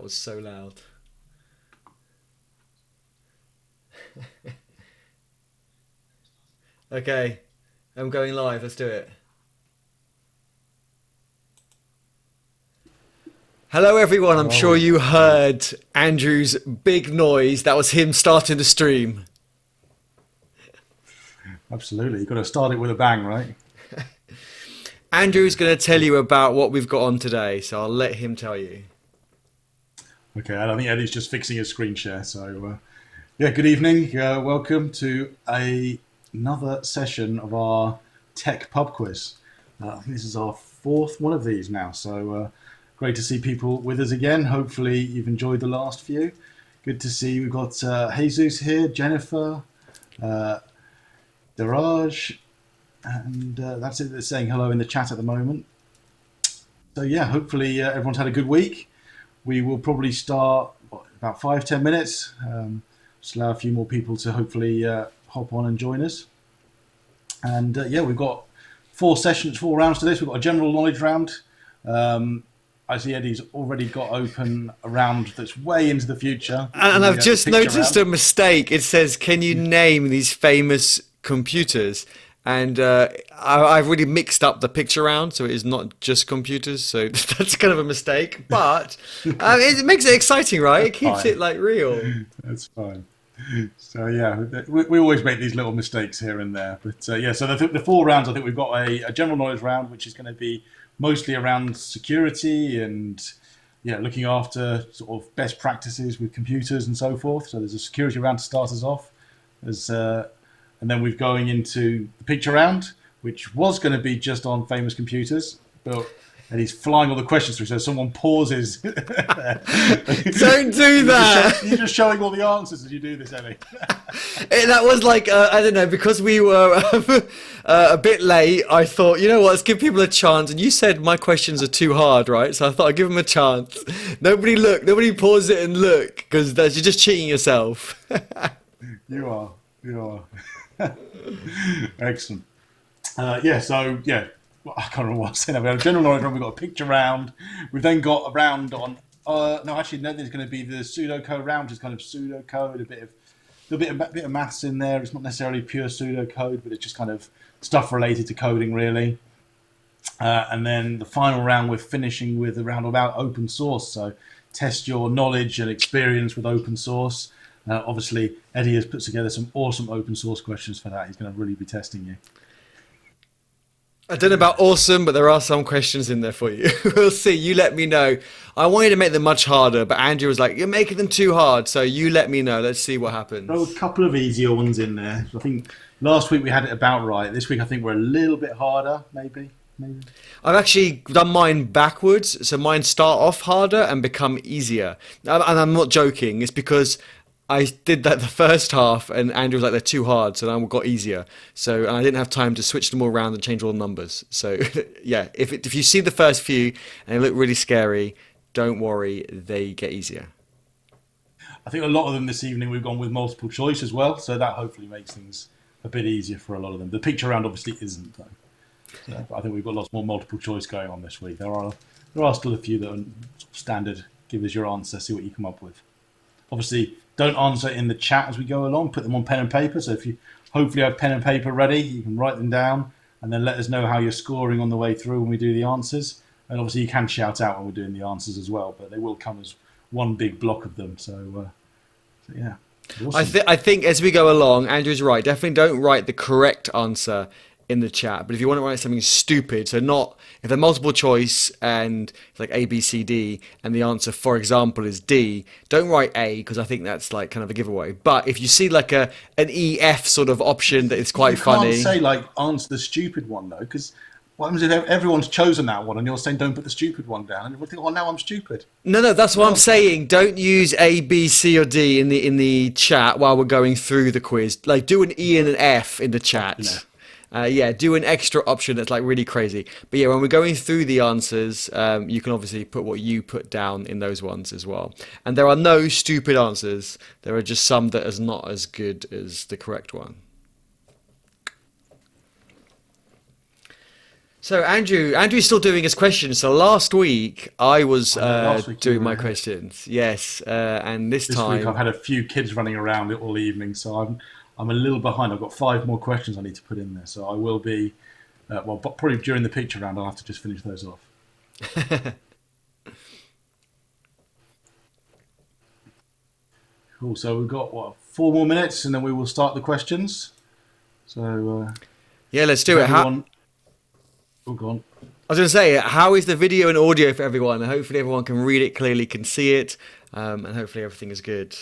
was so loud. Okay, I'm going live. Let's do it. Hello, everyone. I'm sure Oh, you heard Andrew's big noise. That was him starting the stream. absolutely. You've got to start it with a bang, right? Andrew's going to tell you about what we've got on today, so I'll let him tell you. Okay, I think Eddie's just fixing his screen share. So, yeah, good evening. Welcome to another session of our tech pub quiz. I think this is our fourth one of these now. So, great to see people with us again. Hopefully, you've enjoyed the last few. Good to see we've got Jesus here, Jennifer, uh, Daraj, and that's it. They're saying hello in the chat at the moment. So, yeah, hopefully everyone's had a good week. We will probably start about 5-10 minutes. Just allow a few more people to hopefully hop on and join us. And yeah, we've got 4 sessions, 4 rounds to this. We've got a general knowledge round. I see Eddie's already got open a round that's way into the future. And I've The just picture noticed round. a mistake. It says, "Can you name these famous computers?" And I've really mixed up the picture round, so it is not just computers. So that's kind of a mistake, but it makes it exciting, right? It That's keeps it fine. like real. That's fine. So yeah, we always make these little mistakes here and there. But yeah, so the 4 rounds, I think we've got a general knowledge round, which is going to be mostly around security and yeah, looking after sort of best practices with computers and so forth. So there's a security round to start us off, as and then we're going into the picture round, which was going to be just on famous computers, but and he's flying all the questions through. So someone pauses. You're Don't do that. you're just showing all the answers as you do this, Ellie. That was like I don't know, because we were a bit late. I thought, you know what, let's give people a chance. And you said my questions are too hard, right? So I thought I'd give them a chance. Nobody pause it and look, because you're just cheating yourself. You are. You are. Excellent. Yeah, so, yeah, well, I can't remember what I was saying. We have a general knowledge round, we've got a picture round. We've then got a round on, no, actually, no, there's going to be the pseudocode round, which is kind of pseudocode, bit of maths in there. It's not necessarily pure pseudocode, but it's just kind of stuff related to coding, really. And then the final round, we're finishing with a round about open source. So test your knowledge and experience with open source. Obviously, Eddie has put together some awesome open source questions for that. He's going to really be testing you. I don't know about awesome, but there are some questions in there for you. We'll see. You let me know. I wanted to make them much harder, but Andrew was like, "You're making them too hard." So you let me know. Let's see what There are a happens. couple of easier ones in there. I think last week we had it about right. This week I think we're a little bit harder, maybe. Maybe. I've actually done mine backwards, so mine start off harder and become easier. And I'm not joking. It's because I did that the first half, and Andrew was like, "They're too hard," so then I got easier. So and I didn't have time to switch them all around and change all the numbers. So yeah, if you see the first few and they look really scary, don't worry, they get easier. I think a lot of them this evening we've gone with multiple choice as well, so that hopefully makes things a bit easier for a lot of them. The picture round obviously isn't though. So I think we've got lots more multiple choice going on this week. There are still a few that are sort of standard. Give us your answer, see what you come up with. Obviously, don't answer in the chat as we go along. Put them on pen and paper. So if you hopefully have pen and paper ready, you can write them down and then let us know how you're scoring on the way through when we do the answers. And obviously, you can shout out when we're doing the answers as well, but they will come as one big block of them. So yeah, awesome. I think as we go along, Andrew's right. Definitely don't write the correct answer in the chat. But if you want to write something stupid, so not if they're multiple choice and it's like A, B, C, D, and the answer, for example, is D, don't write A because I think that's like kind of a giveaway. But if you see like an E, F sort of option that is You quite can't funny. say like answer the stupid one though, because what happens if everyone's chosen that one and you're saying don't put the stupid one down, and everyone think, oh, now I'm stupid. No, that's what I'm No, saying. Don't use A, B, C, or D in the chat while we're going through the quiz. Like do an E and an F in the you know. chat. Yeah, do an extra option that's like really crazy. But yeah, when we're going through the answers, you can obviously put what you put down in those ones as well. And there are no stupid answers. There are just some that is not as good as the correct one. So Andrew's still doing his questions. So last week I was I know last week you doing were my ahead. questions. Yes, and this This week I've time, had a few kids running around all evening, so I'm a little behind. I've got five more questions I need to put in there, so I will be well, but probably during the picture round I'll have to just finish those off. Cool. So we've got what 4 more minutes, and then we will start the questions. So yeah, let's if do it. everyone, oh, go on. I was going to say, how is the video and audio for everyone? Hopefully everyone can read it clearly, can see it, and hopefully everything is good.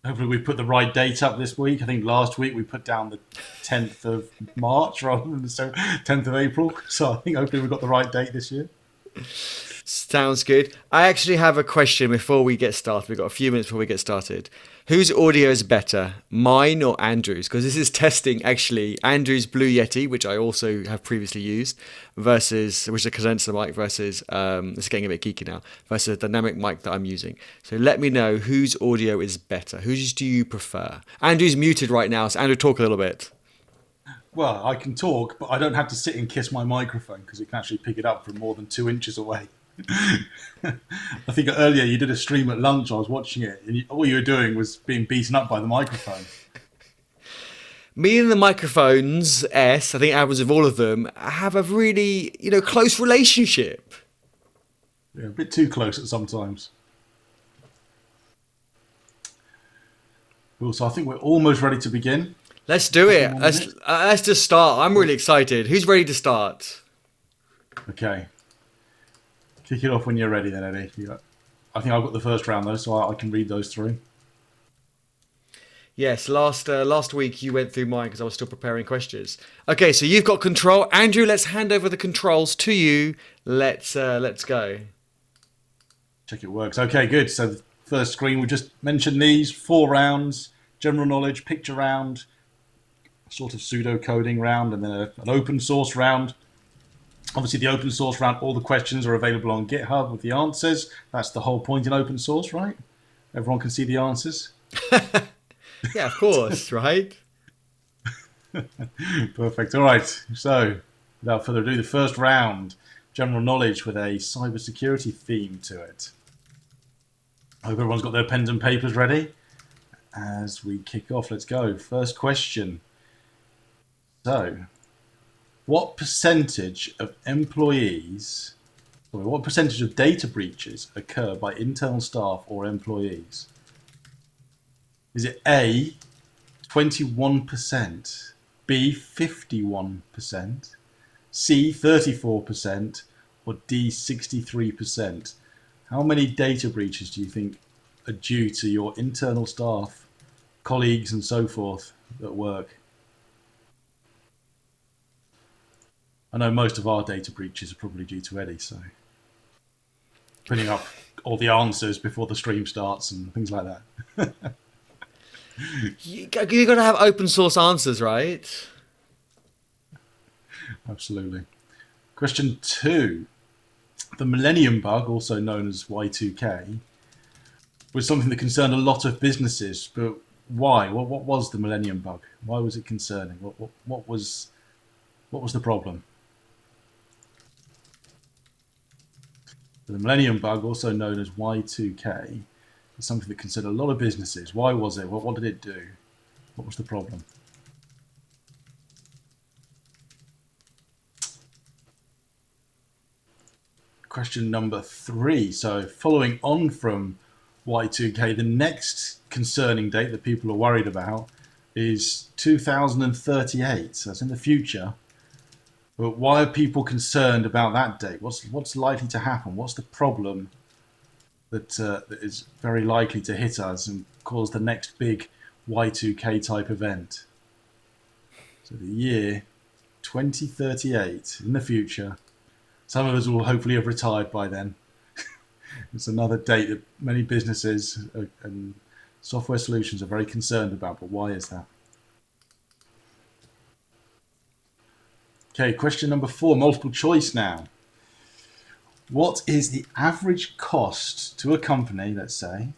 Hopefully we put the right date up this week. I think last week we put down the 10th of March rather than the 10th of April. So I think hopefully we've got the right date this year. Sounds good. I actually have a question before we get started. We've got a few minutes before we get started. Whose audio is better, mine or Andrew's? Because this is testing actually Andrew's Blue Yeti, which I also have previously used, versus which is a condenser mic versus it's getting a bit geeky now, versus a dynamic mic that I'm using. So let me know whose audio is better. Whose do you prefer? Andrew's muted right now, so Andrew, talk a little bit. Well, I can talk, but I don't have to sit and kiss my microphone because it can actually pick it up from more than 2 inches away. I think earlier you did a stream at lunch. I was watching it, and all you were doing was being beaten up by the microphone. Me and the microphones S, I think average of all of them, have a really close relationship. Yeah, a bit too close at sometimes. Cool. So I think we're almost ready to begin. Let's do Couple it. more Let's minutes. let's just start. I'm really excited. Who's ready to start? Okay. Kick it off when you're ready, then, Eddie. I think I've got the first round though, so I can read those through. Yes, last week you went through mine because I was still preparing questions. Okay, so you've got control, Andrew. Let's hand over the controls to you. Let's go. Check it works. Okay, good. So the first screen, we just mentioned these 4 rounds: general knowledge, picture round, sort of pseudo coding round, and then an open source round. Obviously, the open source round, all the questions are available on GitHub with the answers. That's the whole point in open source, right? Everyone can see the answers. Yeah, of course, right? Perfect. All right. So, without further ado, the first round, general knowledge with a cybersecurity theme to it. I hope everyone's got their pens and papers ready. As we kick off, let's go. First question. So, what percentage of what percentage of data breaches occur by internal staff or employees? Is it A, 21%, B, 51%, C, 34%, or D, 63%? How many data breaches do you think are due to your internal staff, colleagues, and so forth at work? I know most of our data breaches are probably due to Eddie, so putting up all the answers before the stream starts and things like that. You got to have open source answers, right? Absolutely. Question 2. The Millennium Bug, also known as Y2K, was something that concerned a lot of businesses, but why? What was the Millennium Bug? Why was it concerning? What was the problem? The Millennium Bug, also known as Y2K, is something that concerned a lot of businesses. Why was it? What did it do? What was the problem? Question number 3. So following on from Y2K, the next concerning date that people are worried about is 2038. So that's in the future. But why are people concerned about that date? What's likely to happen? What's the problem that is very likely to hit us and cause the next big Y2K type event? So the year 2038 in the future. Some of us will hopefully have retired by then. It's another date that many businesses and software solutions are very concerned about. But why is that? Okay, question number 4, multiple choice now. What is the average cost to a company, let's say,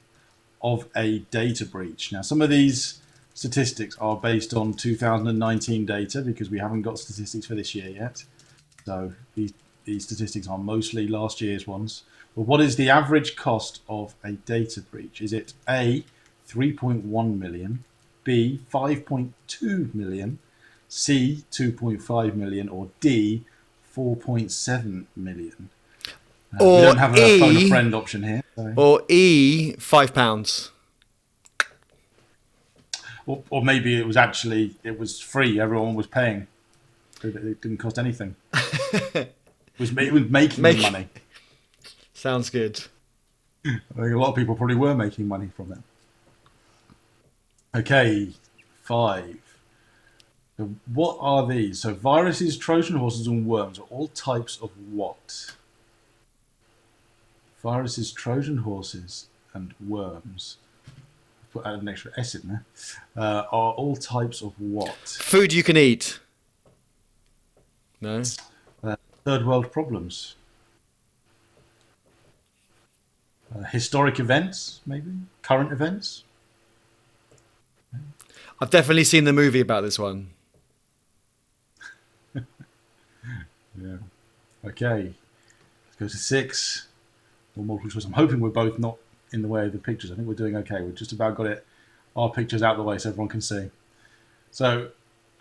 of a data breach? Now, some of these statistics are based on 2019 data because we haven't got statistics for this year yet. So these statistics are mostly last year's ones. But what is the average cost of a data breach? Is it A, 3.1 million, B, 5.2 million, C, 2.5 million, or D, 4.7 million? We Or don't have a phone a E, friend option here. So. £5. Or maybe it was free. Everyone was paying. It didn't cost anything. It was making them Make money. Sounds good. I think a lot of people probably were making money from it. Okay, 5. So what are these? So viruses, Trojan horses, and worms are all types of what? Viruses, Trojan horses, and worms. Put an extra S in there. Are all types of what? Food you can eat. No. Third world problems. Historic events, maybe? Current events? I've definitely seen the movie about this one. Yeah. Okay. Let's go to 6. Or multiple choice. I'm hoping we're both not in the way of the pictures. I think we're doing okay. We've just about got our pictures out of the way so everyone can see. So,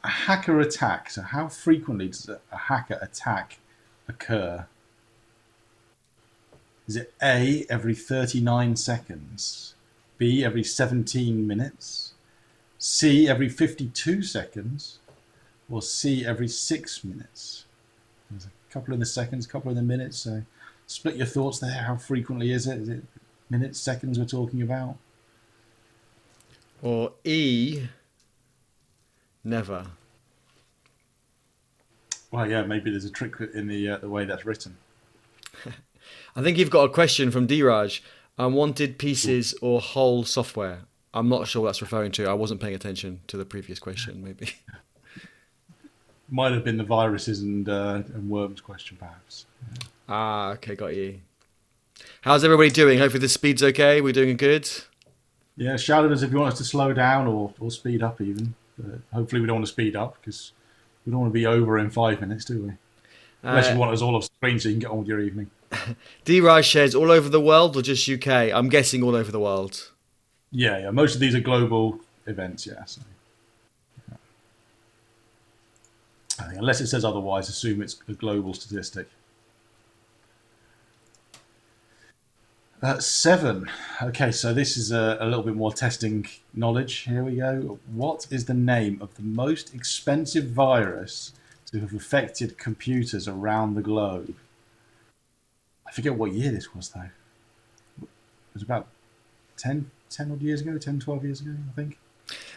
a hacker attack. So, how frequently does a hacker attack occur? Is it A, every 39 seconds, B, every 17 minutes, C, every 52 seconds, or C, every 6 minutes? There's a couple in the seconds, a couple in the minutes. So split your thoughts there. How frequently is it? Is it minutes, seconds we're talking about? Or E, never. Well, yeah, maybe there's a trick in the way that's written. I think you've got a question from D-Raj. Unwanted pieces or whole software. I'm not sure what that's referring to. I wasn't paying attention to the previous question, maybe. Might have been the viruses and worms question, perhaps. Ah, okay, got you. How's everybody doing? Hopefully the speed's okay. We're doing good. Yeah, shout at us if you want us to slow down or speed up even. But hopefully we don't want to speed up because we don't want to be over in 5 minutes, do we? Unless you want us all off screen so you can get on with your evening. D-Raj shares all over the world or just UK? I'm guessing all over the world. Yeah. Most of these are global events, yeah. So, yeah. I think unless it says otherwise, assume it's a global statistic. 7. Okay, so this is a little bit more testing knowledge. Here we go. What is the name of the most expensive virus to have affected computers around the globe? I forget what year this was, though. It was about 10 odd years ago, 10, 12 years ago, I think.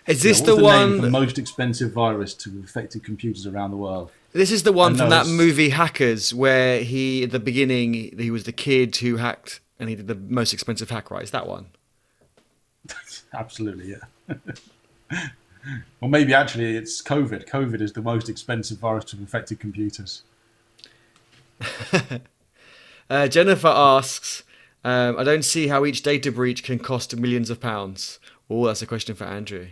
Is this What was the name of the one? most expensive virus to have affected computers around the world? This is the one And from no, that it's movie Hackers, where he at the beginning he was the kid who hacked and he did the most expensive hack. Right? Is that one? absolutely, yeah. Or maybe actually it's COVID. COVID is the most expensive virus to have affected computers. Jennifer asks, I don't see how each data breach can cost millions of pounds. Oh, that's a question for Andrew.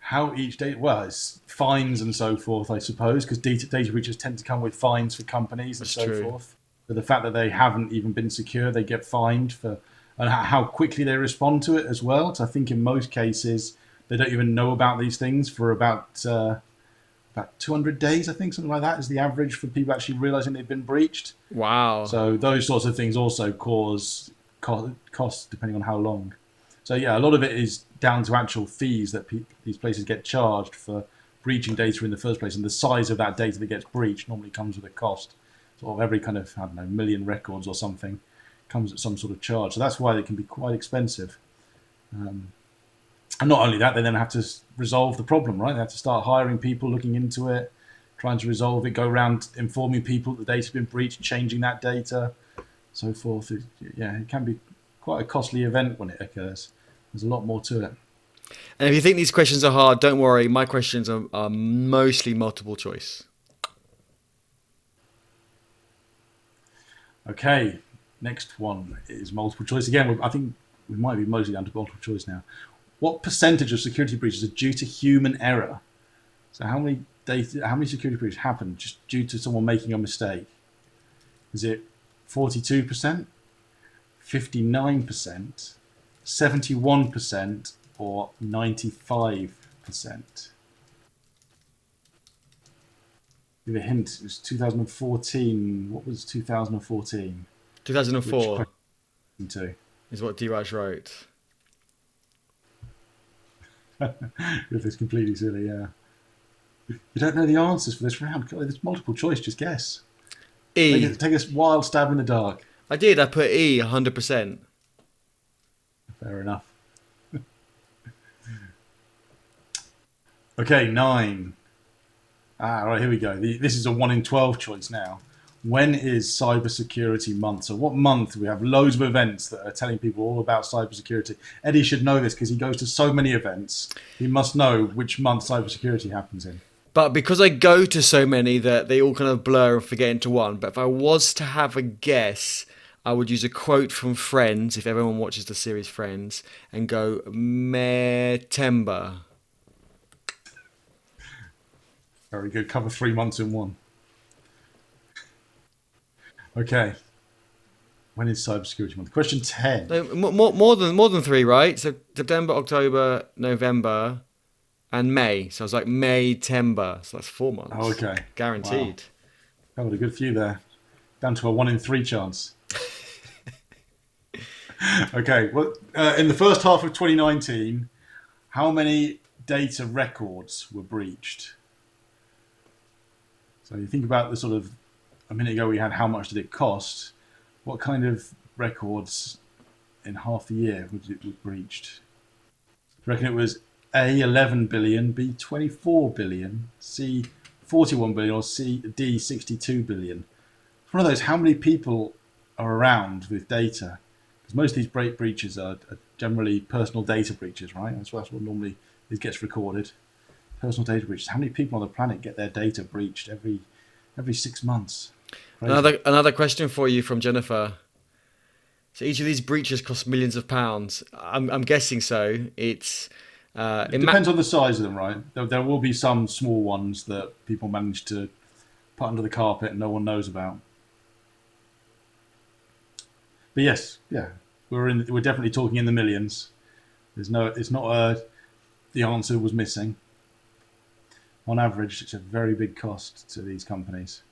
How each data, well, it's fines and so forth, I suppose, because data breaches tend to come with fines for companies and That's so true. forth. But the fact that they haven't even been secure, they get fined for, and how quickly they respond to it as well. Because I think in most cases they don't even know about these things for about 200 days. I think something like that is the average for people actually realizing they've been breached. Wow. So those sorts of things also cause costs depending on how long. So yeah, a lot of it is down to actual fees that these places get charged for breaching data in the first place, and the size of that data that gets breached normally comes with a cost. Sort of every kind of, I don't know, million records or something comes at some sort of charge. So that's why they can be quite expensive. And not only that, they then have to resolve the problem, right? They have to start hiring people, looking into it, trying to resolve it, go around informing people that the data's been breached, changing that data, so forth. It can be quite a costly event when it occurs. There's a lot more to it. And if you think these questions are hard, don't worry. My questions are mostly multiple choice. Okay, next one is multiple choice. Again, I think we might be mostly down to multiple choice now. What percentage of security breaches are due to human error? So how many data, how many security breaches happen just due to someone making a mistake? Is it 42%, 59%, 71%, or 95%? Give a hint. It was 2014. What was 2014? Which 2004 question to? is what D-Raj wrote. If it's completely silly, yeah. You don't know the answers for this round. There's multiple choice. Just guess. E. Take a wild stab in the dark. I did. I put E 100%. Fair enough. Okay, 9. Right, here we go. This is a 1 in 12 choice now. When is Cybersecurity Month? So what month? We have loads of events that are telling people all about cybersecurity. Eddie should know this because he goes to so many events. He must know which month cybersecurity happens in. But because I go to so many that they all kind of blur and forget into one. But if I was to have a guess, I would use a quote from Friends, if everyone watches the series Friends, and go September. Very good. Cover 3 months in one. Okay. When is Cybersecurity Month? Question 10. No, more than 3, right? So September, October, November, and May. So I was like May-tember. So that's 4 months. Oh, okay. Guaranteed. Wow. Covered a good few there. Down to a 1 in 3 chance. Okay. Well, in the first half of 2019, how many data records were breached? So you think about the sort of, a minute ago we had how much did it cost? What kind of records in half the year was breached? Do you reckon it was A, 11 billion, B, 24 billion, C, 41 billion, or D, 62 billion? It's one of those, how many people are around with data? Because most of these breaches are generally personal data breaches, right? That's what normally it gets recorded. Personal data breaches. How many people on the planet get their data breached every 6 months? Crazy. Another question for you from Jennifer. So each of these breaches cost millions of pounds. I'm guessing so. It depends on the size of them, right? There will be some small ones that people manage to put under the carpet and no one knows about. But yes, yeah, we're definitely talking in the millions. It's not the answer was missing. On average, it's a very big cost to these companies.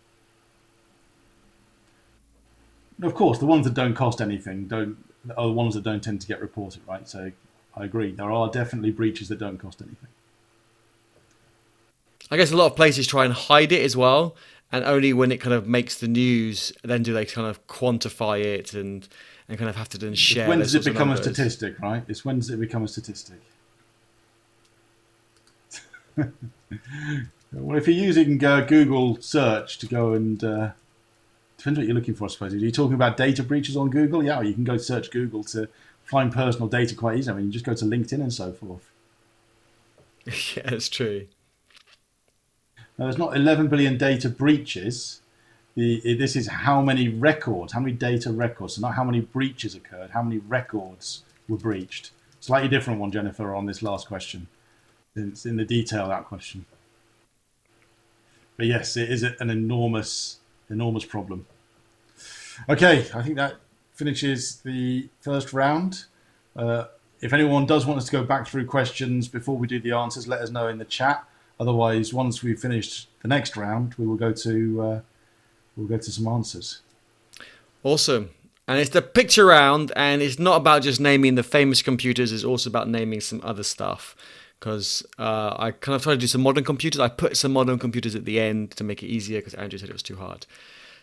Of course, the ones that don't cost anything are the ones that don't tend to get reported, right? So I agree. There are definitely breaches that don't cost anything. I guess a lot of places try and hide it as well, and only when it kind of makes the news, then do they kind of quantify it and kind of have to then share. When does it become a statistic, right? It's when does it become a statistic? Well, if you're using Google search to go and depends what you're looking for, I suppose. Are you talking about data breaches on Google? Yeah, or you can go search Google to find personal data quite easily. I mean, you just go to LinkedIn and so forth. Yeah, that's true. Now, there's not 11 billion data breaches. This is how many records, how many data records, so not how many breaches occurred, how many records were breached. Slightly different one, Jennifer, on this last question. It's in the detail of that question. But yes, it is an enormous problem. Okay, I think that finishes the first round. If anyone does want us to go back through questions before we do the answers, let us know in the chat. Otherwise, once we've finished the next round, we will go to some answers. Awesome. And it's the picture round, and it's not about just naming the famous computers, it's also about naming some other stuff. Because I kind of tried to do some modern computers. I put some modern computers at the end to make it easier because Andrew said it was too hard.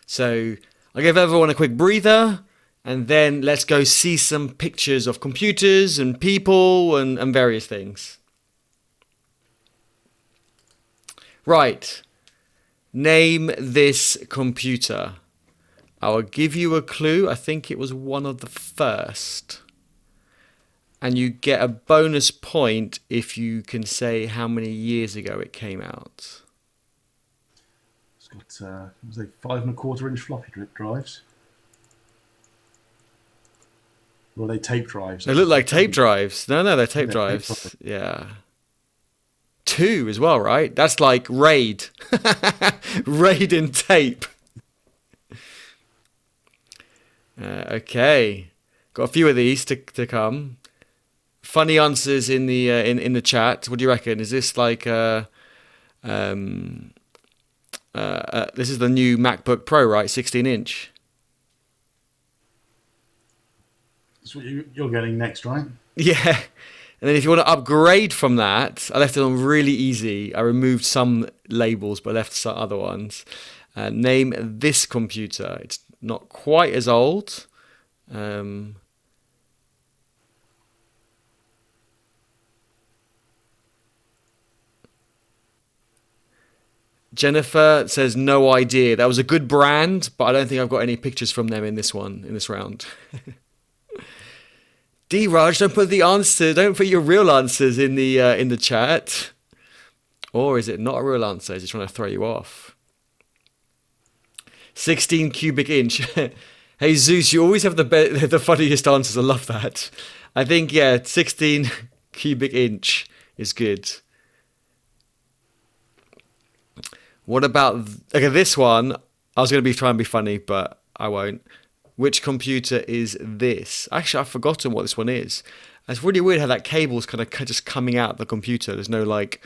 So I'll give everyone a quick breather, and then let's go see some pictures of computers and people and various things. Right. Name this computer. I'll give you a clue. I think it was one of the first. And you get a bonus point if you can say how many years ago it came out. It's got 5.25-inch floppy drives. Or are they tape drives? They look like tape drives. No, they're tape Yeah, drives. Yeah. 2 as well, right? That's like RAID. RAID in tape. Okay. Got a few of these to come. Funny answers in the in the chat. What do you reckon? Is this like this is the new MacBook Pro, right? 16-inch. That's what you're getting next, right? Yeah. And then if you want to upgrade from that, I left it on really easy. I removed some labels, but left some other ones. Name this computer. It's not quite as old. Jennifer says no idea. That was a good brand, but I don't think I've got any pictures from them in this round. D Raj, don't put the answer. Don't put your real answers in the chat. Or is it not a real answer? Is it trying to throw you off? 16 cubic inch. Hey Zeus, you always have the funniest answers. I love that. I think 16 cubic inch is good. What about this one? I was going to trying to be funny, but I won't. Which computer is this? Actually, I've forgotten what this one is. It's really weird how that cable's kind of just coming out the computer. There's no like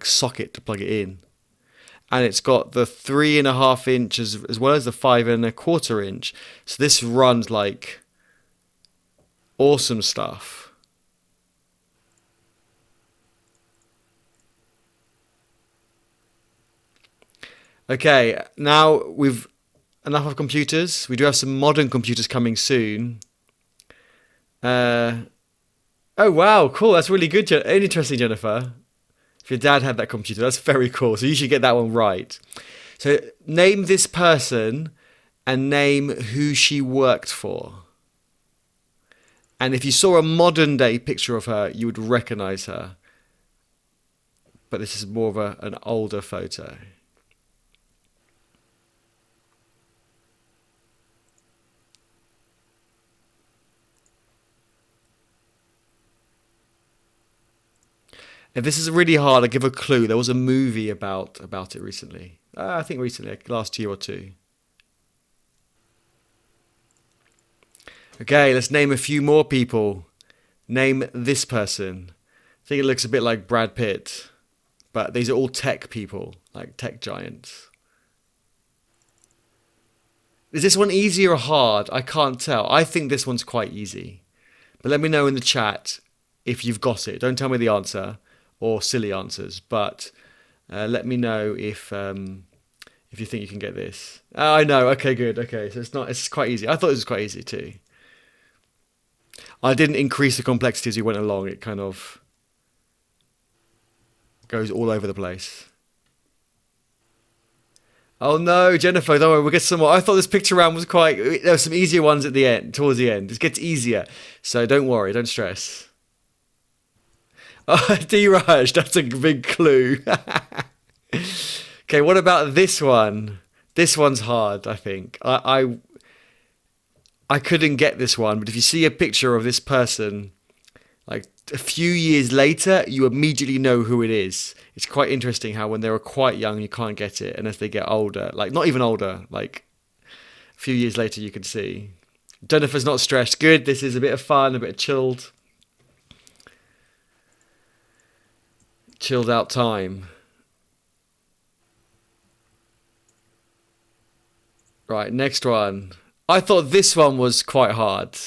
socket to plug it in, and it's got the 3.5 inches as well as the 5.25 inch. So this runs like awesome stuff. Okay, now we've enough of computers. We do have some modern computers coming soon. Oh wow, cool. That's really good. Interesting, Jennifer. If your dad had that computer, that's very cool. So you should get that one right. So name this person and name who she worked for. And if you saw a modern day picture of her, you would recognize her. But this is more of an older photo. If this is really hard, I'll give a clue. There was a movie about it recently. I think recently, like last year or two. Okay, let's name a few more people. Name this person. I think it looks a bit like Brad Pitt. But these are all tech people, like tech giants. Is this one easy or hard? I can't tell. I think this one's quite easy. But let me know in the chat if you've got it. Don't tell me the answer or silly answers, but let me know if you think you can get this. Oh, I know. Okay, good. Okay, so it's quite easy. I thought it was quite easy too. I didn't increase the complexity as we went along. It kind of goes all over the place. Oh no, Jennifer, don't worry, we'll get some more. I thought this picture round was there were some easier ones at the end, towards the end. It gets easier. So don't worry, don't stress. Oh, D-Raj, that's a big clue. Okay, what about this one? This one's hard, I think. I couldn't get this one, but if you see a picture of this person, like a few years later, you immediately know who it is. It's quite interesting how when they were quite young, you can't get it. And as they get older, like not even older, like a few years later, you can see. Jennifer's not stressed. Good, this is a bit of fun, a bit of chilled out time. Right, next one. I thought this one was quite hard.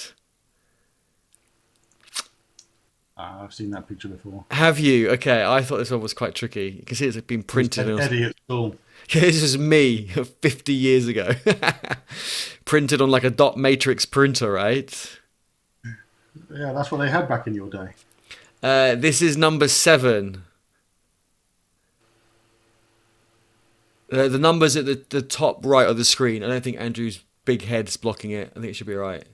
I've seen that picture before. Have you? Okay, I thought this one was quite tricky. You can see it's been printed. Eddie at school. Yeah, this was me 50 years ago. Printed on like a dot matrix printer, right? Yeah, that's what they had back in your day. This is number 7. The number's at the top right of the screen. I don't think Andrew's big head's blocking it. I think it should be right.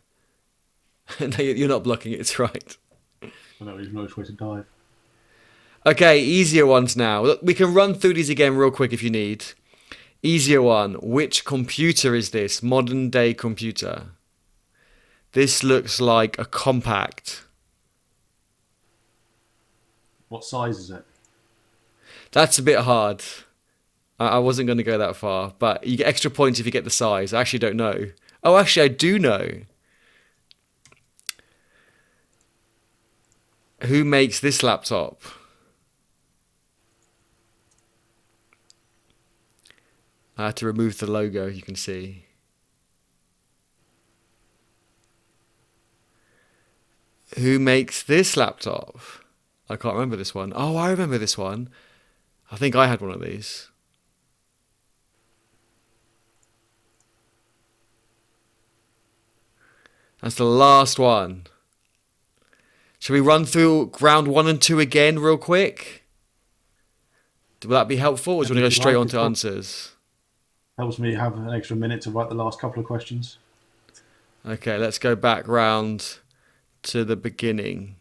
No, you're not blocking it. It's right. I know there's no way to dive. Okay, easier ones now. Look, we can run through these again real quick if you need. Easier one. Which computer is this? Modern day computer. This looks like a compact. What size is it? That's a bit hard. I wasn't going to go that far, but you get extra points if you get the size. I actually don't know. Oh, actually, I do know. Who makes this laptop? I had to remove the logo, you can see. Who makes this laptop? I can't remember this one. Oh, I remember this one. I think I had one of these. That's the last one. Shall we run through round 1 and 2 again real quick? Will that be helpful, or do you want to go straight on to answers? Helps me have an extra minute to write the last couple of questions. Okay, let's go back round to the beginning.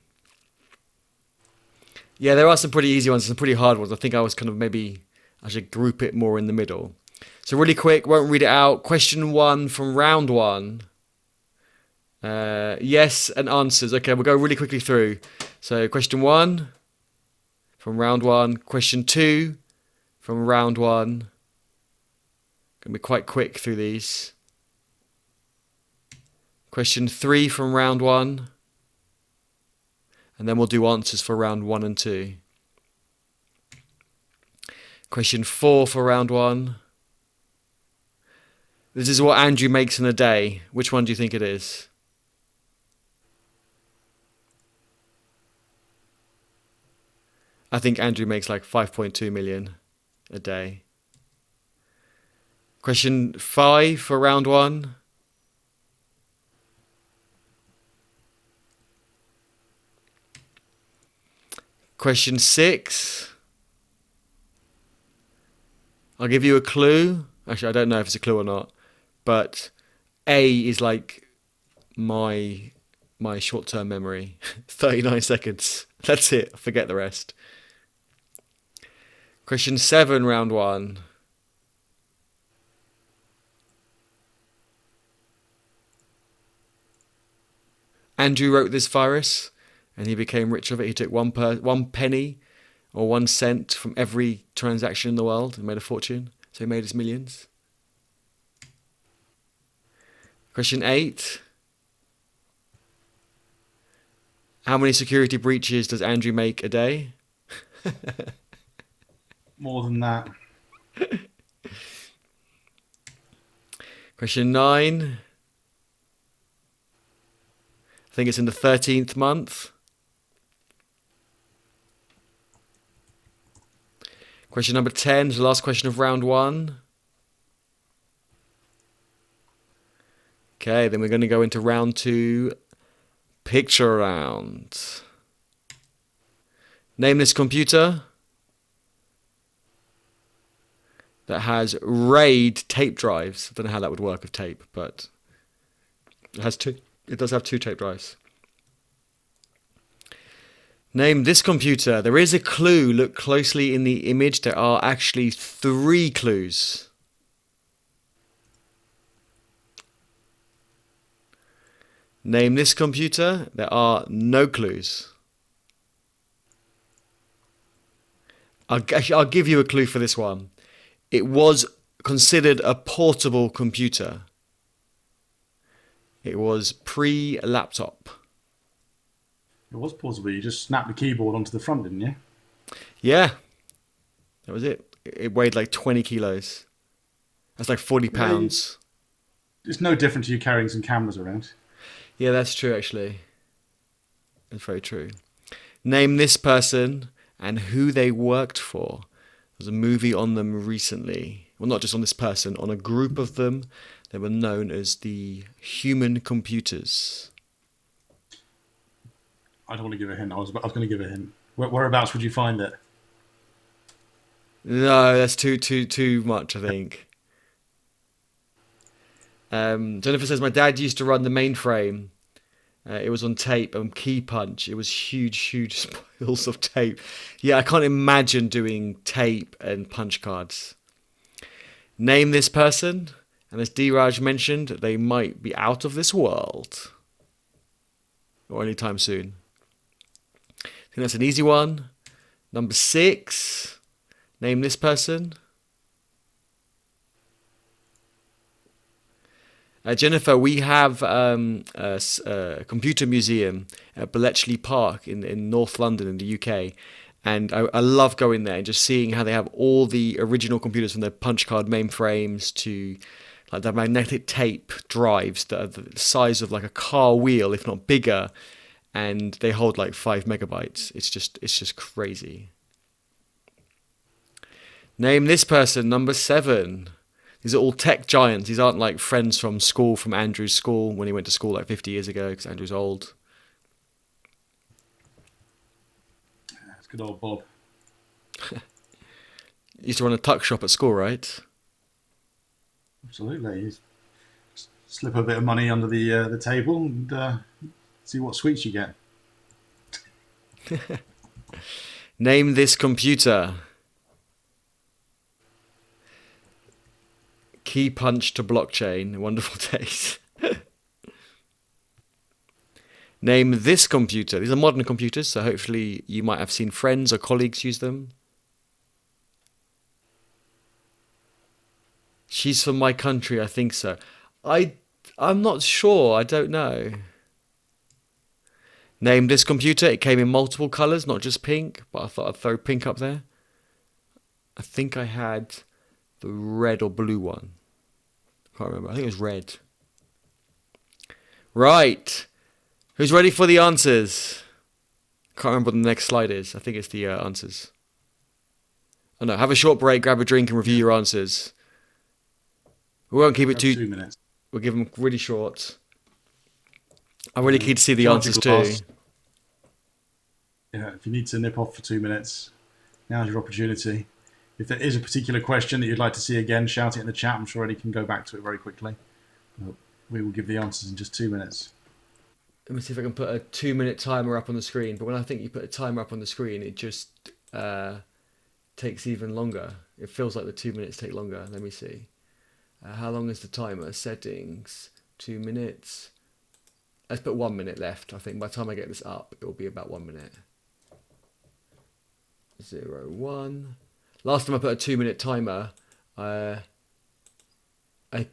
Yeah, there are some pretty easy ones, some pretty hard ones. I think I was kind of maybe I should group it more in the middle. So really quick, won't read it out. Question 1 from round 1. Yes and answers. Okay, we'll go really quickly through. So question 1 from round 1. Question 2 from round 1. Gonna be quite quick through these. Question 3 from round 1. And then we'll do answers for round 1 and 2. Question 4 for round 1. This is what Andrew makes in a day. Which one do you think it is? I think Andrew makes like 5.2 million a day. Question 5 for round 1. Question 6. I'll give you a clue. Actually, I don't know if it's a clue or not. But A is like my short-term memory. 39 seconds. That's it. Forget the rest. Question 7, round 1. Andrew wrote this virus, and he became rich of it. He took one penny or 1 cent from every transaction in the world and made a fortune. So he made his millions. Question 8. How many security breaches does Andrew make a day? More than that. Question 9. I think it's in the 13th month. Question number 10 is the last question of round 1. Okay, then we're going to go into round 2, picture round. Name this computer that has RAID tape drives. I don't know how that would work with tape, but it has two. It does have 2 tape drives. Name this computer. There is a clue. Look closely in the image. There are actually 3 clues. Name this computer. There are no clues. I'll give you a clue for this one. It was considered a portable computer. It was pre-laptop. It was portable. You just snapped the keyboard onto the front, didn't you? Yeah, that was it. It weighed like 20 kilos. That's like 40 pounds. It's no different to you carrying some cameras around. Yeah, that's true, actually. That's very true. Name this person and who they worked for. There's a movie on them recently. Well, not just on this person, on a group of them. They were known as the human computers. I don't want to give a hint. I was going to give a hint. Whereabouts would you find it? No, that's too much, I think. Jennifer says, my dad used to run the mainframe. It was on tape and key punch. It was huge spoils of tape. Yeah, I can't imagine doing tape and punch cards. Name this person. And as D-Raj mentioned, they might be out of this world. Or anytime soon. I think that's an easy one. Number 6. Name this person. Jennifer, we have a computer museum at Bletchley Park in North London in the UK. And I love going there and just seeing how they have all the original computers from the punch card mainframes to like the magnetic tape drives that are the size of like a car wheel, if not bigger. And they hold like 5 MB. It's just crazy. Name this person, number 7. These are all tech giants. These aren't like friends from school, from Andrew's school when he went to school like 50 years ago, because Andrew's old. That's good old Bob. Used to run a tuck shop at school, right? Absolutely. You slip a bit of money under the table and see what sweets you get. Name this computer. Key punch to blockchain. Wonderful taste. Name this computer. These are modern computers, so hopefully you might have seen friends or colleagues use them. She's from my country, I think so. I'm not sure. I don't know. Name this computer. It came in multiple colours, not just pink, but I thought I'd throw pink up there. I think I had the red or blue one. Can't remember. I think it was red. Right. Who's ready for the answers? Can't remember what the next slide is. I think it's the answers. Oh no, have a short break, grab a drink and review your answers. We won't keep it too... 2 minutes. We'll give them really short. I'm really keen to see the answers too. Yeah, if you need to nip off for 2 minutes, now's your opportunity. If there is a particular question that you'd like to see again, shout it in the chat. I'm sure Eddie can go back to it very quickly. But we will give the answers in just 2 minutes. Let me see if I can put a 2-minute timer up on the screen. But when I think you put a timer up on the screen, it just takes even longer. It feels like the 2 minutes take longer. Let me see. How long is the timer? Settings, 2 minutes. Let's put 1 minute left. I think by the time I get this up, it will be about 1 minute. 0, 1. Last time I put a 2-minute timer, I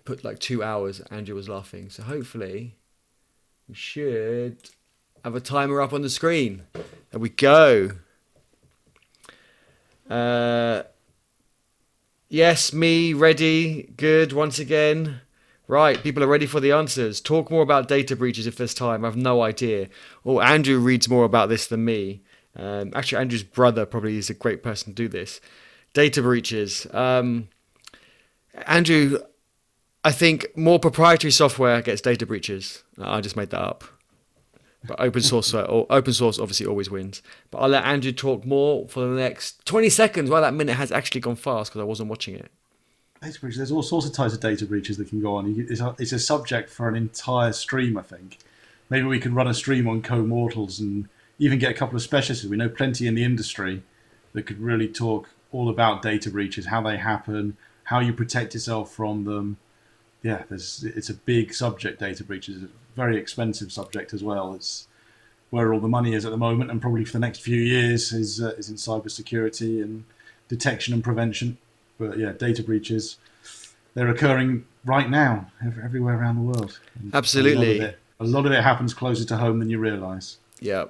put like 2 hours. Andrew was laughing. So hopefully we should have a timer up on the screen. There we go. Yes, me, ready, good, once again. Right, people are ready for the answers. Talk more about data breaches if there's time. I have no idea. Oh, Andrew reads more about this than me. Actually, Andrew's brother probably is a great person to do this. Data breaches. Andrew, I think more proprietary software gets data breaches. I just made that up. But open source obviously always wins. But I'll let Andrew talk more for the next 20 seconds. Well, that minute has actually gone fast because I wasn't watching it. Data breaches. There's all sorts of types of data breaches that can go on. It's a subject for an entire stream, I think. Maybe we could run a stream on co-mortals and even get a couple of specialists. We know plenty in the industry that could really talk all about data breaches, how they happen, how you protect yourself from them. Yeah, it's a big subject, data breaches. It's a very expensive subject as well. It's where all the money is at the moment, and probably for the next few years is in cybersecurity and detection and prevention. But yeah, data breaches, they're occurring right now everywhere around the world. And absolutely. A lot of it happens closer to home than you realise. Yeah.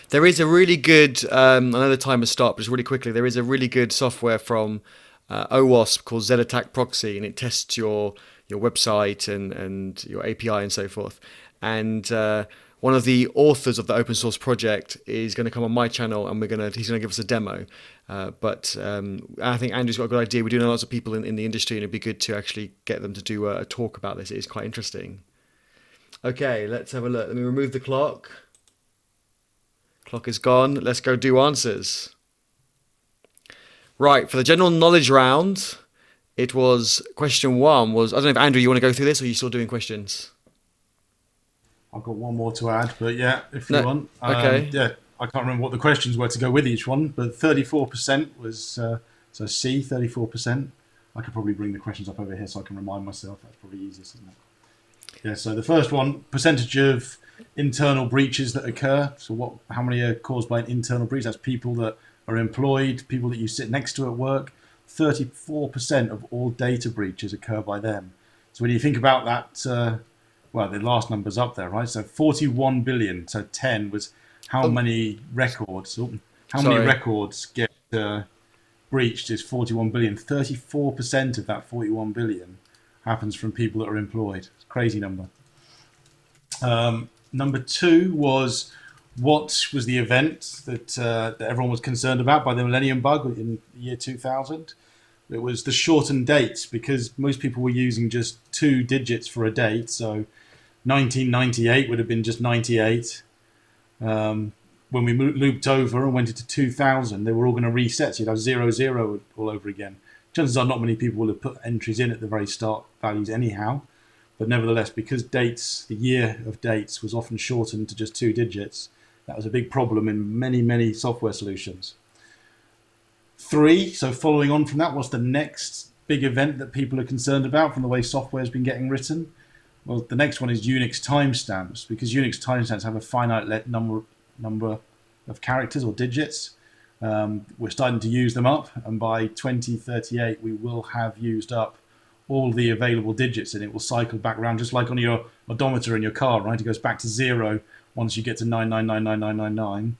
There is a really good, I know the time has stopped, but just really quickly, there is a really good software from OWASP called Z-Attack Proxy, and it tests your website and your API and so forth. And one of the authors of the open source project is going to come on my channel, and he's going to give us a demo. But I think Andrew's got a good idea. We do know lots of people in the industry, and it'd be good to actually get them to do a talk about this. It is quite interesting. Okay, let's have a look. Let me remove the clock. Clock is gone. Let's go do answers. Right, for the general knowledge round, it was question 1 was, I don't know if Andrew, you want to go through this, or are you still doing questions? I've got one more to add, but yeah, if you want. Okay. Yeah, I can't remember what the questions were to go with each one, but 34% was, so C, 34%. I could probably bring the questions up over here so I can remind myself. That's probably easiest, isn't it? Yeah, so the first one, percentage of internal breaches that occur. So how many are caused by an internal breach? That's people that are employed, people that you sit next to at work, 34% of all data breaches occur by them. So when you think about that, well, the last number's up there, right? So 41 billion. So 10 was how Oh, many records? How many sorry. records get breached is 41 billion. 34% of that 41 billion happens from people that are employed. It's a crazy number. Number two was what was the event that everyone was concerned about by the Millennium Bug in the year 2000? It was the shortened dates because most people were using just 2 digits for a date. So 1998 would have been just 98. When we looped over and went into 2000, they were all going to reset. So you'd have 00 all over again. Chances are not many people will have put entries in at the very start values anyhow. But nevertheless, because dates, the year of dates was often shortened to just 2 digits, that was a big problem in many, many software solutions. Three, so following on from that, what's the next big event that people are concerned about from the way software has been getting written? Well, the next one is Unix timestamps, because Unix timestamps have a finite number of characters or digits. We're starting to use them up, and by 2038, we will have used up all the available digits, and it will cycle back around just like on your odometer in your car, right? It goes back to zero once you get to 9999999.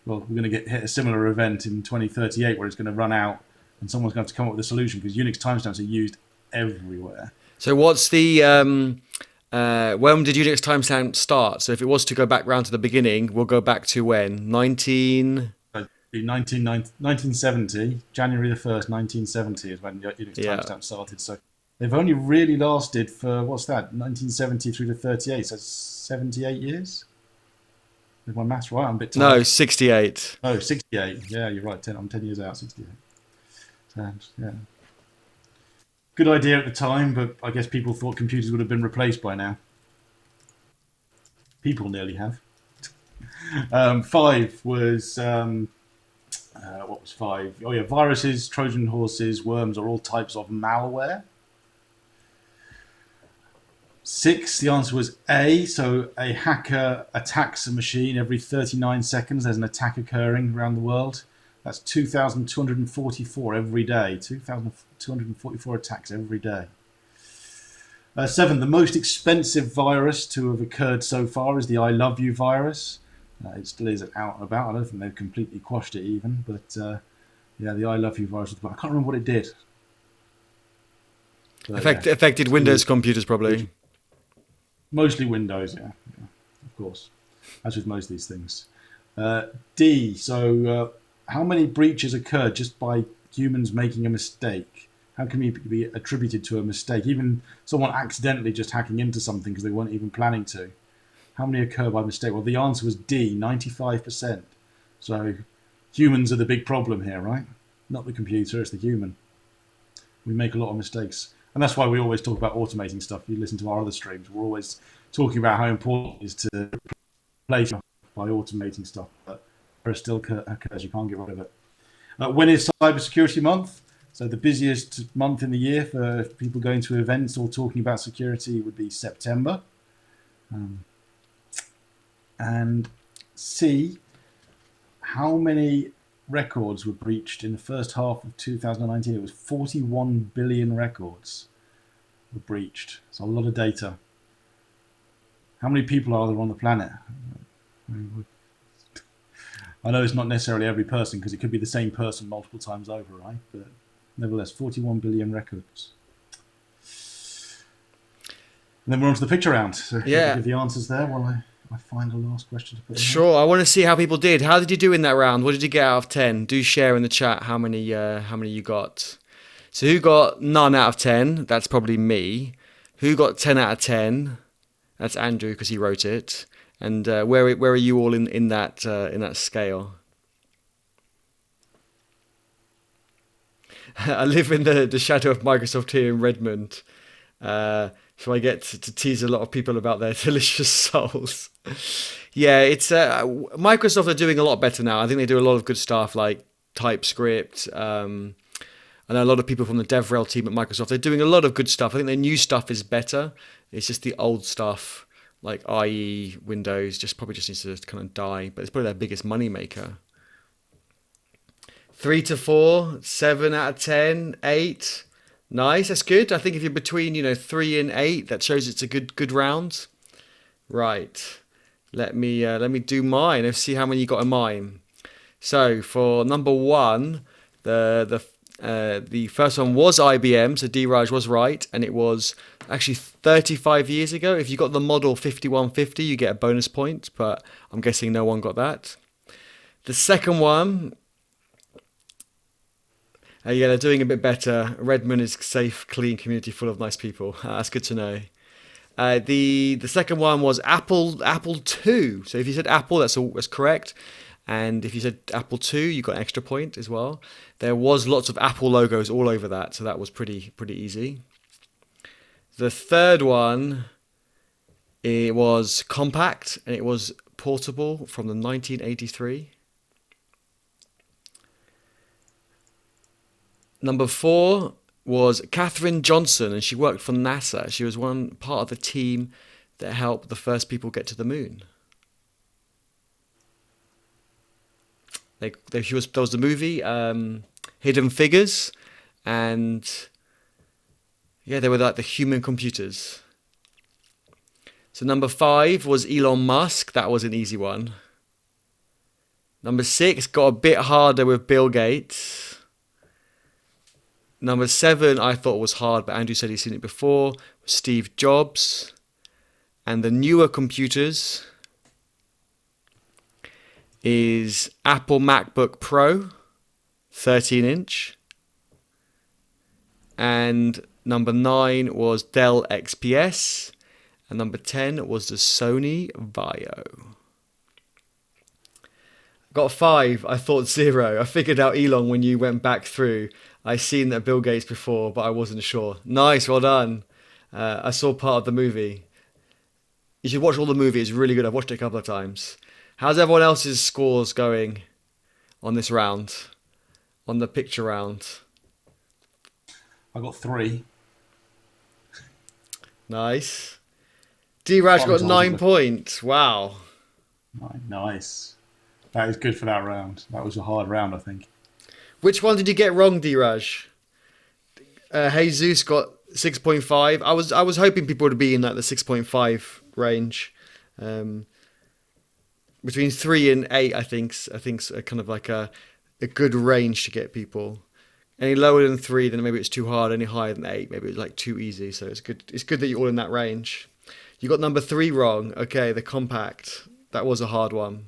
Well, we're going to hit a similar event in 2038 where it's going to run out, and someone's going to have to come up with a solution because Unix timestamps are used everywhere. So what's the when did Unix timestamp start? So if it was to go back round to the beginning, we'll go back to when? 19. In 1970, January the 1st, 1970 is when Unix Yeah. timestamp started. So they've only really lasted for, what's that, 1970 through to 38, so 78 years? Is my maths right? I'm a bit No, tired. 68. Oh, 68. Yeah, you're right. I'm 10 years out, 68. So, yeah. Good idea at the time, but I guess people thought computers would have been replaced by now. People nearly have. Five was what was five? Oh yeah, viruses, Trojan horses, worms are all types of malware. Six, the answer was A. So a hacker attacks a machine every 39 seconds. There's an attack occurring around the world. That's 2,244 every day. 2,244 attacks every day. Seven, the most expensive virus to have occurred so far is the I Love You virus. It still is out and about. I don't think they've completely quashed it even. But yeah, the I Love You virus. I can't remember what it did. But, yeah, Affected Windows huge. computers probably. Mostly Windows, yeah, of course, as with most of these things. D, so how many breaches occur just by humans making a mistake? How can it be attributed to a mistake? Even someone accidentally just hacking into something because they weren't even planning to. How many occur by mistake? Well, the answer was D, 95%. So humans are the big problem here, right? Not the computer, it's the human. We make a lot of mistakes. And that's why we always talk about automating stuff. You listen to our other streams, we're always talking about how important it is to replace by automating stuff. But there still occurs, you can't get rid of it. When is Cybersecurity Month? So the busiest month in the year for people going to events or talking about security would be September. And C, how many records were breached in the first half of 2019? It was 41 billion records were breached. It's a lot of data. How many people are there on the planet? I know it's not necessarily every person because it could be the same person multiple times over, right? But nevertheless, 41 billion records. And then we're on to the picture round. So Yeah. give the answers there while I find a last question to put in. Sure. I want to see how people did. How did you do in that round? What did you get out of 10? Do share in the chat how many you got. So who got none out of 10? That's probably me. Who got 10 out of 10? That's Andrew because he wrote it. And where are you all in that scale? I live in the shadow of Microsoft here in Redmond. So I get to tease a lot of people about their delicious souls. Yeah, it's Microsoft are doing a lot better now. I think they do a lot of good stuff like TypeScript. I know a lot of people from the DevRel team at Microsoft. They're doing a lot of good stuff. I think their new stuff is better. It's just the old stuff like IE, Windows, probably just needs to kind of die. But it's probably their biggest money maker. 3 to 4, 7 out of 10, 8. Nice, that's good. I think if you're between, 3 and 8, that shows it's a good round. Right. Let me do mine. Let's see how many you got in mine. So for number one, the first one was IBM, so D-Raj was right, and it was actually 35 years ago. If you got the model 5150, you get a bonus point, but I'm guessing no one got that. The second one, yeah, they're doing a bit better. Redmond is safe, clean community full of nice people. That's good to know. The second one was Apple II. So if you said Apple, that's correct. And if you said Apple II, you got an extra point as well. There was lots of Apple logos all over that, so that was pretty easy. The third one, it was compact and it was portable from the 1983. Number 4 was Katherine Johnson, and she worked for NASA. She was one part of the team that helped the first people get to the moon. There was the movie Hidden Figures, and yeah, they were like the human computers. So number 5 was Elon Musk. That was an easy one. Number 6 got a bit harder with Bill Gates. Number 7 I thought was hard, but Andrew said he's seen it before. Steve Jobs. And the newer computers is Apple MacBook Pro, 13-inch. And number 9 was Dell XPS. And number 10 was the Sony Vaio. Got 5. I thought 0. I figured out Elon when you went back through. I seen that Bill Gates before, but I wasn't sure. Nice, well done. I saw part of the movie. You should watch all the movie. It's really good. I've watched it a couple of times. How's everyone else's scores going on this round? On the picture round? I got 3. Nice. D-Raj got 9 points. Wow. Nice. That is good for that round. That was a hard round, I think. Which one did you get wrong, D-Raj? Jesus got 6.5. I was hoping people would be in like the 6.5 range. Between 3 and 8, I think's kind of like a good range to get people. Any lower than 3, then maybe it's too hard. Any higher than 8, maybe it's like too easy. So it's good. It's good that you're all in that range. You got number 3 wrong. Okay, the compact. That was a hard one.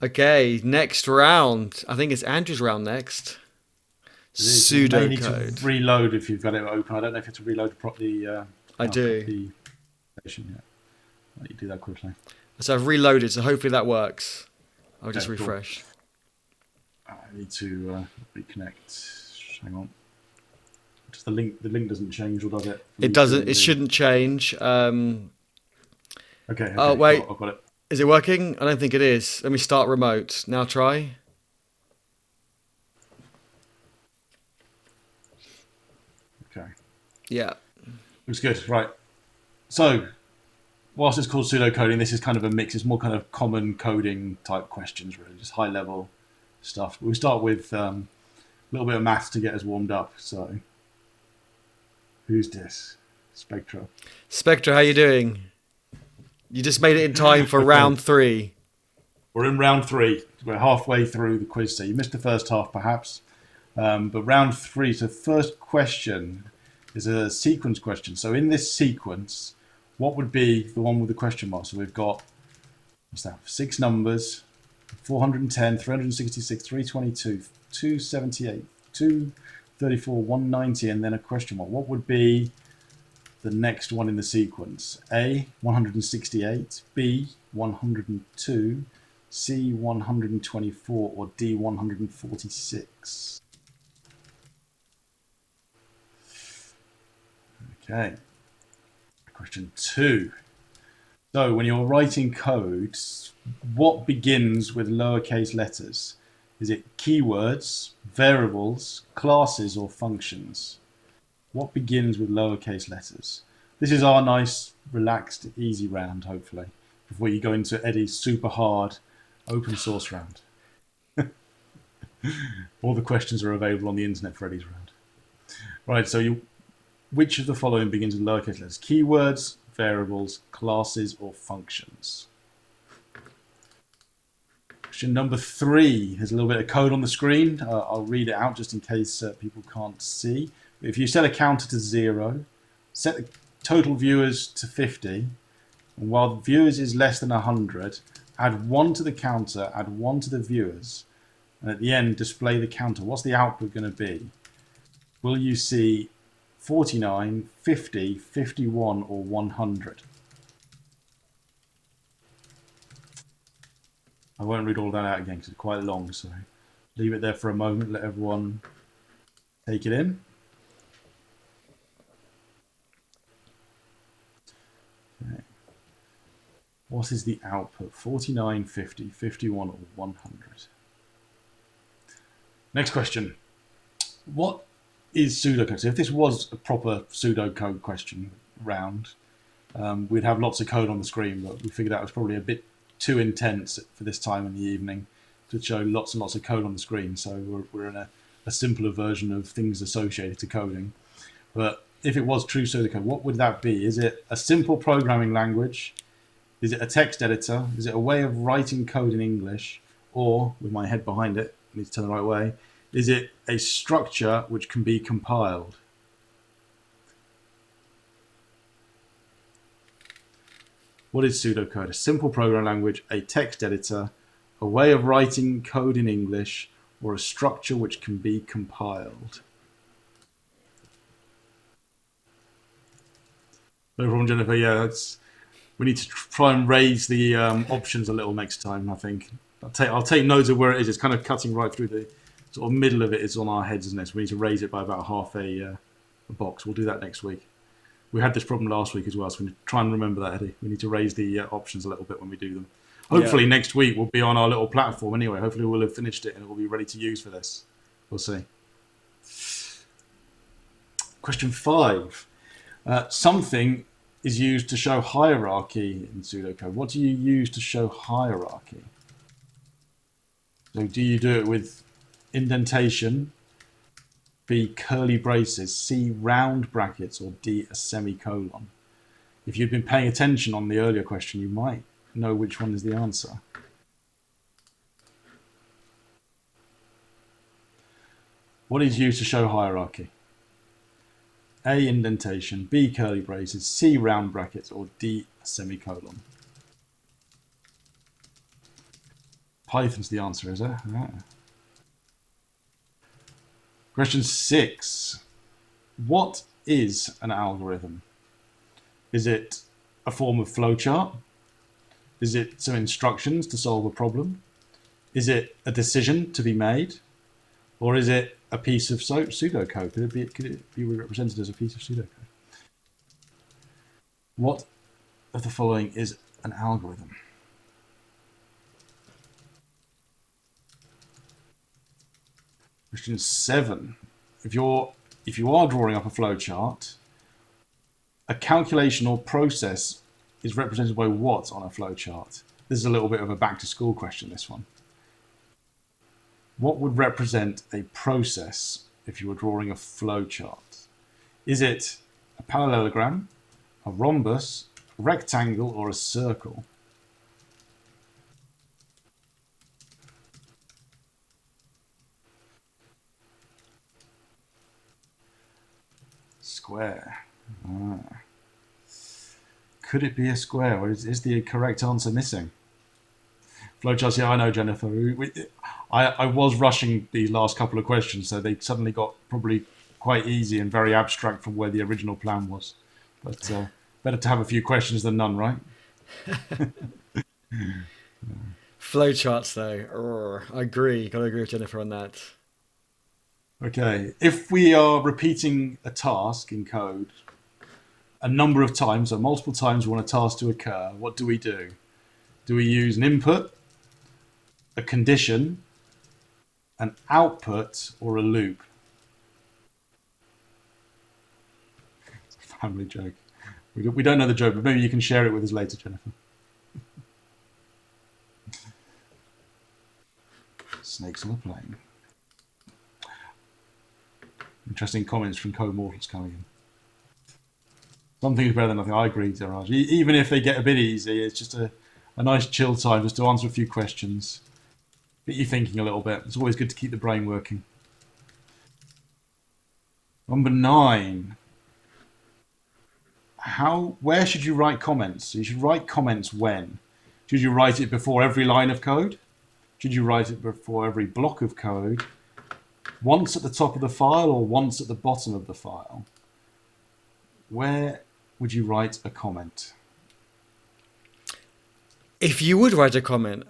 Okay, next round. I think it's Andrew's round next. Pseudo You need code. to reload if you've got it open. I don't know if you have to reload properly. I do. The station yet. I'll let you do that quickly. So I've reloaded, so hopefully that works. I'll just Okay, cool. refresh. I need to reconnect. Hang on. Just the link doesn't change, or does it? It doesn't. It shouldn't change. Okay. Oh wait, I've got it. is it working? I don't think it is. Let me start remote. Now try. Okay. Yeah. Looks good. Right. So, whilst it's called pseudocoding, this is kind of a mix. It's more kind of common coding type questions, really, just high level stuff. We'll start with a little bit of maths to get us warmed up. So, who's this? Spectra. Spectra, how you doing? You just made it in time for round 3. We're in round 3. We're halfway through the quiz, so you missed the first half, perhaps. But round 3, so first question is a sequence question. So in this sequence, what would be the one with the question mark? So we've got, what's that, 6 numbers, 410, 366, 322, 278, 234, 190, and then a question mark. What would be the next one in the sequence? A, 168, B, 102, C, 124, or D, 146? Okay. Question 2. So when you're writing code, what begins with lowercase letters? Is it keywords, variables, classes, or functions? What begins with lowercase letters? This is our nice, relaxed, easy round, hopefully, before you go into Eddie's super hard open source round. All the questions are available on the internet for Eddie's round. Right, so which of the following begins with lowercase letters? Keywords, variables, classes, or functions? Question number 3 has a little bit of code on the screen. I'll read it out just in case people can't see. If you set a counter to 0, set the total viewers to 50, and while the viewers is less than 100, add 1 to the counter, add 1 to the viewers, and at the end display the counter. What's the output going to be? Will you see 49, 50, 51, or 100? I won't read all that out again because it's quite long, so leave it there for a moment, let everyone take it in. Okay. What is the output? 49, 50, 51, or 100? Next question. What is pseudocode? So if this was a proper pseudocode question round, we'd have lots of code on the screen, but we figured out it was probably a bit too intense for this time in the evening to show lots and lots of code on the screen. So we're in a simpler version of things associated to coding. But if it was true pseudocode, what would that be? Is it a simple programming language? Is it a text editor? Is it a way of writing code in English? Or, with my head behind it, I need to turn the right way, is it a structure which can be compiled? What is pseudocode? A simple programming language, a text editor, a way of writing code in English, or a structure which can be compiled? No problem, Jennifer. Yeah, we need to try and raise the options a little next time, I think. I'll take notes of where it is. It's kind of cutting right through the sort of middle of it. It's on our heads, isn't it? So we need to raise it by about half a box. We'll do that next week. We had this problem last week as well, so we need to try and remember that, Eddie. We need to raise the options a little bit when we do them. Hopefully next week we'll be on our little platform anyway. Hopefully we'll have finished it and it will be ready to use for this. We'll see. Question 5. Something is used to show hierarchy in pseudocode. What do you use to show hierarchy? So do you do it with indentation, B, curly braces, C, round brackets, or D, a semicolon? If you'd been paying attention on the earlier question, you might know which one is the answer. What is used to show hierarchy? A, indentation, B, curly braces, C, round brackets, or D, a semicolon? Python's the answer, is it? Yeah. Question 6. What is an algorithm? Is it a form of flowchart? Is it some instructions to solve a problem? Is it a decision to be made? Or is it a piece of pseudocode? Could it be represented as a piece of pseudocode? What of the following is an algorithm? Question 7. If you are drawing up a flowchart, a calculation or process is represented by what on a flowchart? This is a little bit of a back to school question, this one. What would represent a process if you were drawing a flowchart? Is it a parallelogram, a rhombus, a rectangle, or a circle? Square. Could it be a square, or is the correct answer missing? Flowcharts, yeah, I know, Jennifer. I was rushing the last couple of questions, so they suddenly got probably quite easy and very abstract from where the original plan was. But better to have a few questions than none, right? Flowcharts, though. I agree. Gotta agree with Jennifer on that. Okay, if we are repeating a task in code a number of times, so multiple times we want a task to occur, what do we do? Do we use an input, a condition, an output, or a loop? It's a family joke. We don't know the joke, but maybe you can share it with us later, Jennifer. Snakes on a plane. Interesting comments from co-mortals coming in. Something is better than nothing. I agree, Daraj. Even if they get a bit easy, it's just a nice chill time just to answer a few questions. Get you thinking a little bit. It's always good to keep the brain working. Number 9. Where should you write comments? So you should write comments when? Should you write it before every line of code? Should you write it before every block of code? Once at the top of the file or once at the bottom of the file? Where would you write a comment? If you would write a comment,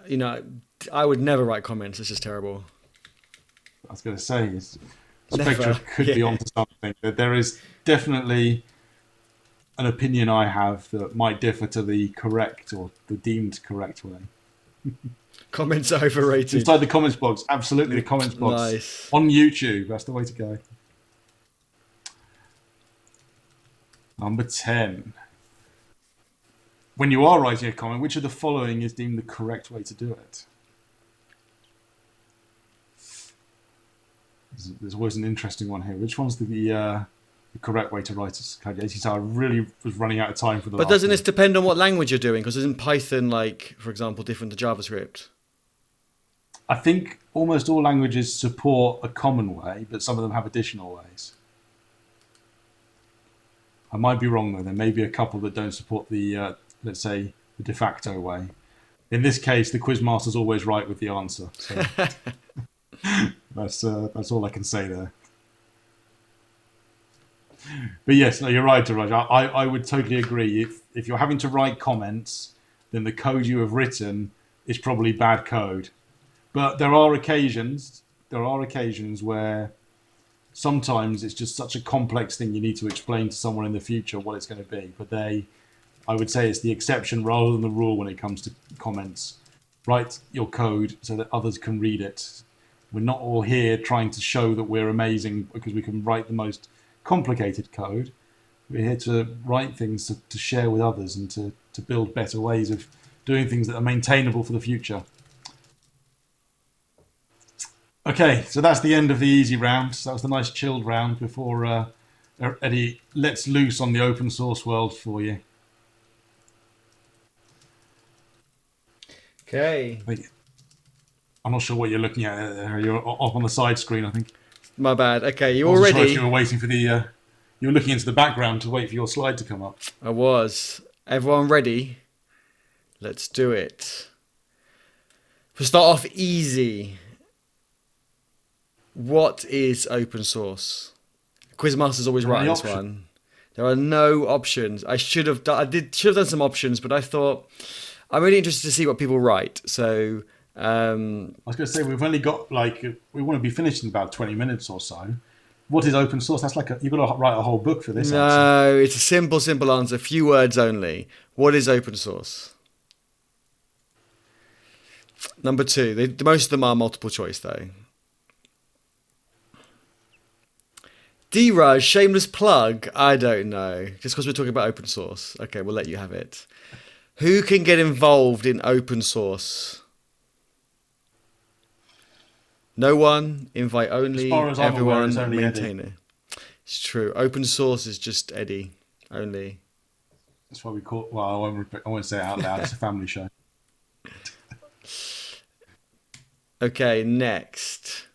I would never write comments. It's just terrible. I was going to say, Never. Spectre could be onto something. There is definitely an opinion I have that might differ to the correct or the deemed correct way. Comments are overrated. Inside the comments box, absolutely the comments box. Nice. On YouTube, that's the way to go. Number 10. When you are writing a comment, which of the following is deemed the correct way to do it? There's always an interesting one here. Which one's the correct way to write a code? As you say, I really was running out of time for the But last doesn't one. this depend on what language you're doing? Because isn't Python, for example, different to JavaScript? I think almost all languages support a common way, but some of them have additional ways. I might be wrong though. There may be a couple that don't support the, let's say, the de facto way. In this case, the quizmaster's always right with the answer. So that's all I can say there. But yes, no, you're right, Raj. I would totally agree. If you're having to write comments, then the code you have written is probably bad code. But there are occasions where sometimes it's just such a complex thing you need to explain to someone in the future what it's going to be. But I would say it's the exception rather than the rule when it comes to comments. Write your code so that others can read it. We're not all here trying to show that we're amazing because we can write the most complicated code. We're here to write things to share with others and to build better ways of doing things that are maintainable for the future. Okay, so that's the end of the easy round. So that was the nice chilled round before Eddie lets loose on the open source world for you. Okay. I'm not sure what you're looking at there. You're off on the side screen, I think. My bad. Okay, you I all wasn't sure if ready? you were waiting for you were looking into the background to wait for your slide to come up. I was. Everyone ready? Let's do it. To start off easy, what is open source? Quizmaster's always right on this one. There are no options. I should have done some options, but I thought I'm really interested to see what people write. So I was going to say we've only got we want to be finished in about 20 minutes or so. What is open source? That's you've got to write a whole book for this. No, answer. It's a simple answer. Few words only. What is open source? Number 2. Most of them are multiple choice though. D-Raj, shameless plug. I don't know. Just because we're talking about open source. Okay, we'll let you have it. Who can get involved in open source? No one. Invite only. As far as I'm aware, it's only maintainer. It's true. Open source is just Eddie only. That's why we call. Well, I won't say it out loud. It's a family show. Okay, next.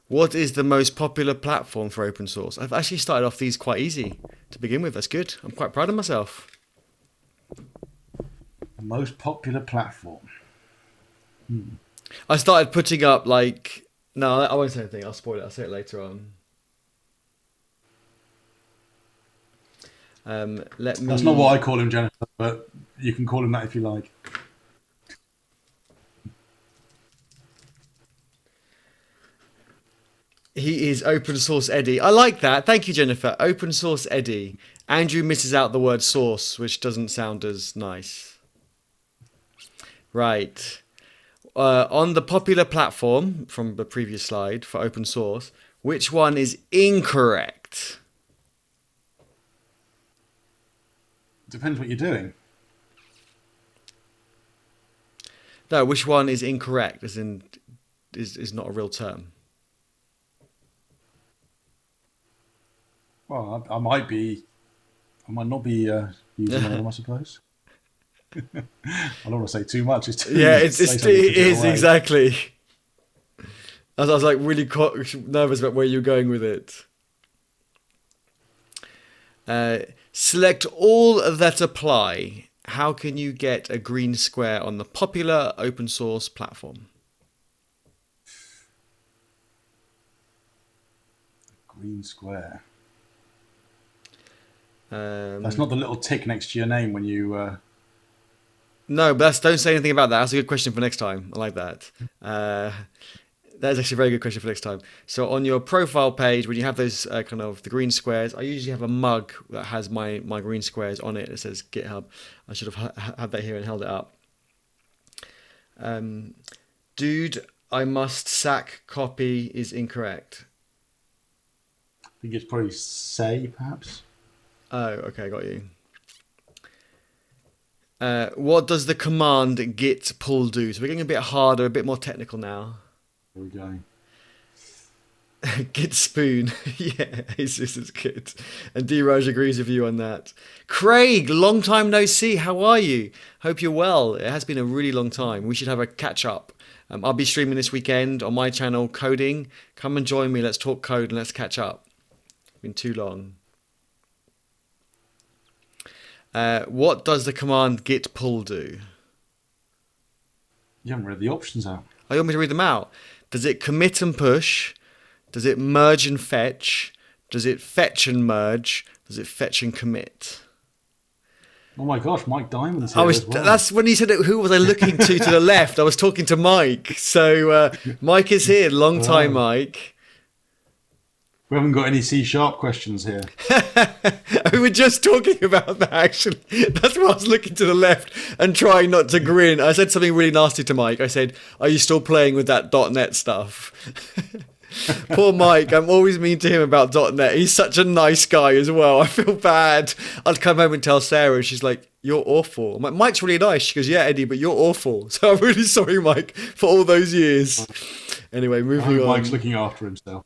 What is the most popular platform for open source? I've actually started off these quite easy to begin with. That's good. I'm quite proud of myself. The most popular platform. I started putting up no, I won't say anything. I'll spoil it. I'll say it later on. That's not what I call him, Jennifer, but you can call him that if you like. He is open source Eddie. I like that. Thank you, Jennifer. Open source Eddie. Andrew misses out the word source, which doesn't sound as nice. Right. On the popular platform from the previous slide for open source, which one is incorrect? Depends what you're doing. No, which one is incorrect, as in is not a real term. Well, I might be. I might not be using one of them, I suppose. I don't want to say too much. It's too Yeah, easy to say it something to give is away. exactly. I was like really nervous about where you're going with it. Select all that apply. How can you get a green square on the popular open source platform? Green square. Um, That's not the little tick next to your name when you. no, but don't say anything about that. That's a good question for next time. I like that. That is actually a very good question for next time. So on your profile page, when you have those kind of the green squares, I usually have a mug that has my green squares on it. It says GitHub. I should have had that here and held it up. Dude, I must sack copy is incorrect. I think it's probably say, perhaps. Oh, okay, got you. What does the command git pull do? So we're getting a bit harder, a bit more technical now. There we go. Git spoon. Yeah, this is good. And D-Raj agrees with you on that. Craig, long time no see. How are you? Hope you're well. It has been a really long time. We should have a catch up. I'll be streaming this weekend on my channel, Coding. Come and join me. Let's talk code and let's catch up. It's been too long. What does the command git pull do? You haven't read the options out. Oh, you want me to read them out? Does it commit and push? Does it merge and fetch? Does it fetch and merge? Does it fetch and commit? Oh my gosh, Mike Diamond's here as well. That's when you said it, who was I looking to the left? I was talking to Mike. So Mike is here. Long time, Mike. We haven't got any C# questions here. We were just talking about that, actually. That's why I was looking to the left and trying not to grin. I said something really nasty to Mike. I said, are you still playing with that .NET stuff? Poor Mike. I'm always mean to him about .NET. He's such a nice guy as well. I feel bad. I'd come home and tell Sarah, and she's like, you're awful. I'm like, Mike's really nice. She goes, yeah, Eddie, but you're awful. So I'm really sorry, Mike, for all those years. Anyway, moving on. Mike's looking after himself.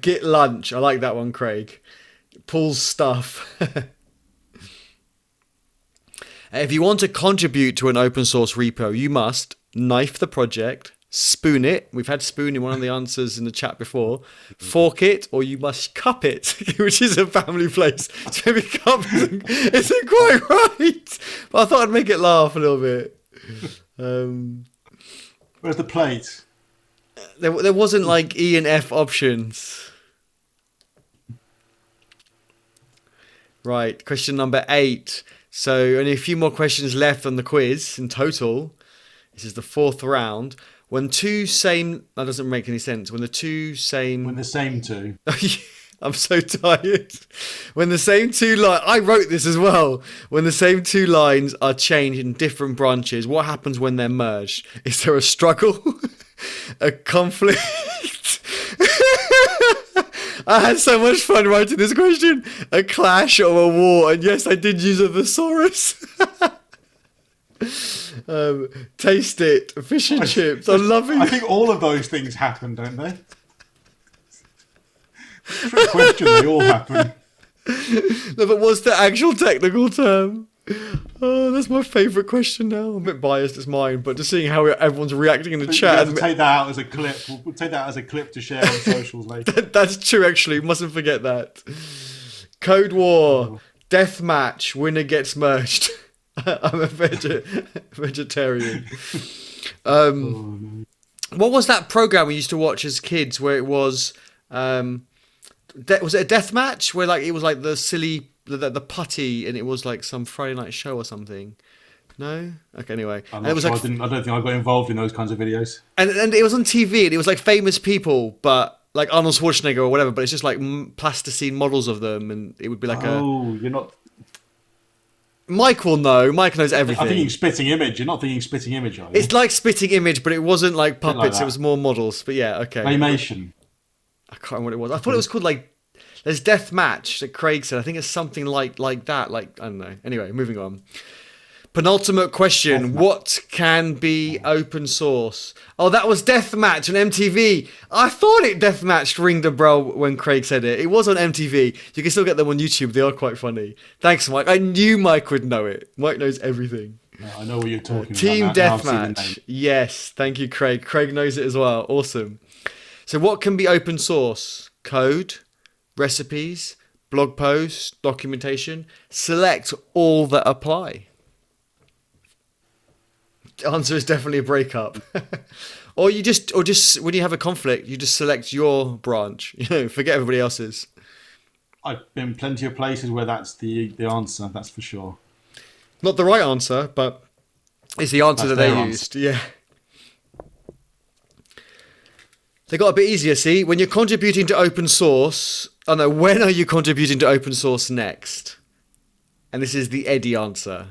Git lunch. I like that one, Craig. Pulls stuff. If you want to contribute to an open source repo, you must knife the project, spoon it. We've had spoon in one of the answers in the chat before. Fork it, or you must cup it, which is a family place. So maybe cup isn't quite right. But I thought I'd make it laugh a little bit. Where's the plate? There wasn't like E and F options. Right, question number 8. So only a few more questions left on the quiz in total. This is the 4th round. When two same... That doesn't make any sense. When the same two... I'm so tired. When the same two lines... I wrote this as well. When the same two lines are changed in different branches, what happens when they're merged? Is there a struggle? A conflict? I had so much fun writing this question. A clash or a war? And yes, I did use a thesaurus. Taste it. Fish and chips. I'm loving it. I think all of those things happen, don't they? Trick question, they all happen. No, but what's the actual technical term? Oh, that's my favourite question now. I'm a bit biased, it's mine, but just seeing how everyone's reacting in the chat. We'll take that out as a clip. We'll take that as a clip to share on socials later. That's true, actually. Mustn't forget that. Code War. Deathmatch. Winner gets merged. I'm a vegetarian. What was that program we used to watch as kids where it was... was it a death match where like it was like the silly the putty and it was like some Friday night show or something? No? Okay, anyway. I'm not sure. I don't think I got involved in those kinds of videos. And it was on TV and it was like famous people, but like Arnold Schwarzenegger or whatever, but it's just like plasticine models of them and it would be like you're not... Mike will know. Mike knows everything. I'm thinking Spitting Image. You're not thinking Spitting Image, are you? It's like Spitting Image, but it wasn't like puppets. Like it was more models. But yeah, okay. Claymation. I can't remember what it was. I thought it was called like... There's Death Match that Craig said. I think it's something like that. Like, I don't know. Anyway, moving on. Penultimate question. Deathmatch. What can be open source? Oh, that was Deathmatch on MTV. I thought it Deathmatched Ring the Bell when Craig said it. It was on MTV. You can still get them on YouTube. They are quite funny. Thanks, Mike. I knew Mike would know it. Mike knows everything. I know what you're talking Team about. Now I've seen the name. Deathmatch. Yes. Thank you, Craig. Craig knows it as well. Awesome. So what can be open source? Code, recipes, blog posts, documentation. Select all that apply. The answer is definitely a breakup. or just when you have a conflict, you just select your branch. Forget everybody else's. I've been plenty of places where that's the answer. That's for sure. Not the right answer, but it's the answer That's that they their used. Yeah. They got a bit easier, see? When you're contributing to open source... Oh no, when are you contributing to open source next? And this is the Eddie answer.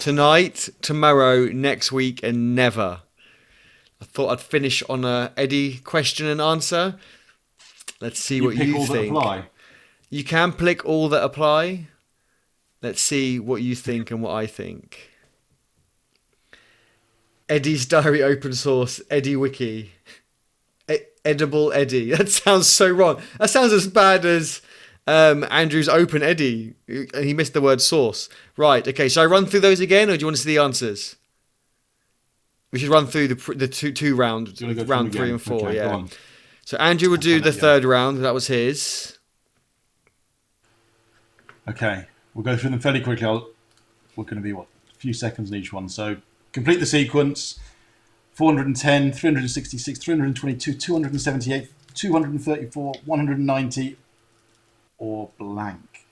Tonight, tomorrow, next week, and never. I thought I'd finish on a Eddie question and answer. Let's see what you think. Apply. You can pick all that apply. Let's see what you think and what I think. Eddie's Diary open source, Eddie Wiki. Edible Eddie. That sounds so wrong. That sounds as bad as Andrew's Open Eddie. He missed the word source. Right, okay, shall I run through those again or do you want to see the answers? We should run through the two rounds, round 3 and 4, okay, yeah. So Andrew would do the third round, that was his. Okay, we'll go through them fairly quickly. We're going to be, a few seconds in each one. So complete the sequence. 410, 366, 322, 278, 234, 190, or blank.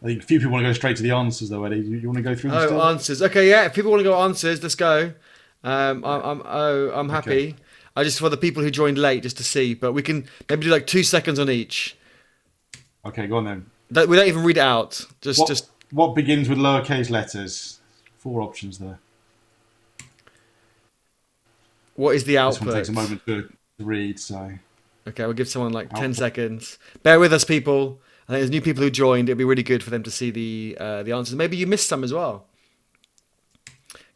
I think a few people want to go straight to the answers, though, Eddie. You want to go through them still? Answers. Okay, yeah. If people want to go answers, let's go. I'm happy. Okay. I just for the people who joined late just to see, but we can maybe do like 2 seconds on each. Okay, go on then. We don't even read it out. What begins with lowercase letters? 4 options there. What is the output? This one takes a moment to read, so... Okay, we'll give someone like 10 seconds. Bear with us, people. I think there's new people who joined. It'd be really good for them to see the answers. Maybe you missed some as well.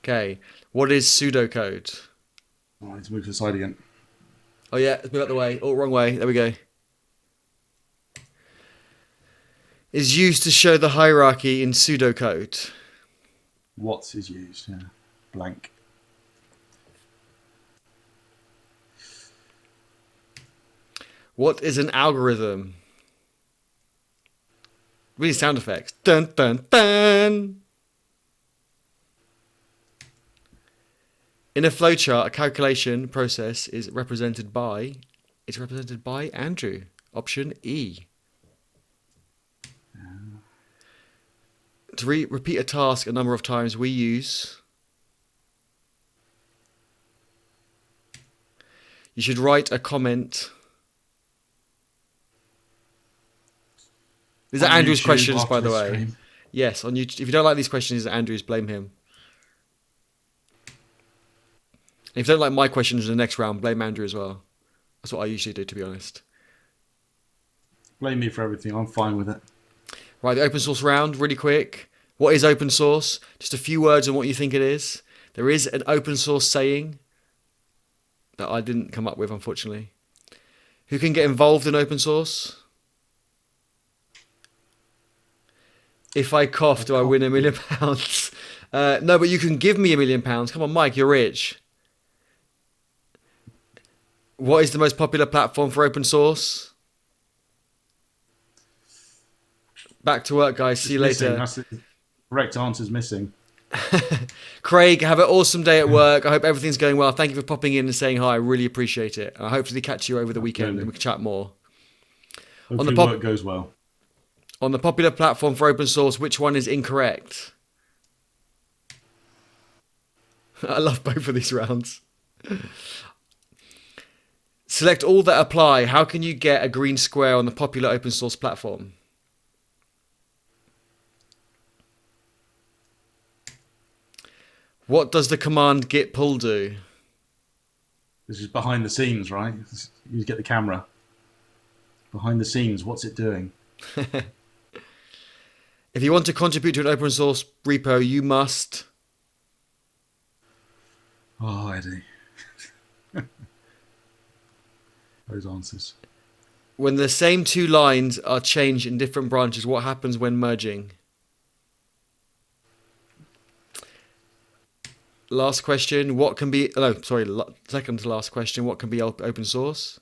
Okay, what is pseudocode? Oh, let's move to the side again. Oh yeah, let's move out the way. Oh, wrong way. There we go. Is used to show the hierarchy in pseudocode. What is used? Yeah, blank. What is an algorithm? Really sound effects. Dun, dun, dun. In a flowchart, a calculation process is represented by... It's represented by Andrew. Option E. To repeat a task a number of times, we use... You should write a comment... These are Andrew's questions, by the way. Yes, on YouTube. If you don't like these questions, it's Andrew's. Blame him. If you don't like my questions in the next round, blame Andrew as well. That's what I usually do, to be honest. Blame me for everything. I'm fine with it. Right, the open source round, really quick. What is open source? Just a few words on what you think it is. There is an open source saying that I didn't come up with, unfortunately. Who can get involved in open source? If I cough, do I win £1 million? No, but you can give me £1 million. Come on, Mike, you're rich. What is the most popular platform for open source? Back to work, guys. See you later. That's the correct answer is missing. Craig, have an awesome day at work. I hope everything's going well. Thank you for popping in and saying hi. I really appreciate it. I hopefully catch you over the weekend and we can chat more. Hopefully work goes well. On the popular platform for open source, which one is incorrect? I love both of these rounds. Select all that apply. How can you get a green square on the popular open source platform? What does the command git pull do? This is behind the scenes, right? You get the camera. Behind the scenes, what's it doing? If you want to contribute to an open source repo, you must. Oh, Eddie. Those answers. When the same two lines are changed in different branches, what happens when merging? Last question. What can be... No, sorry. Second to last question. What can be open source?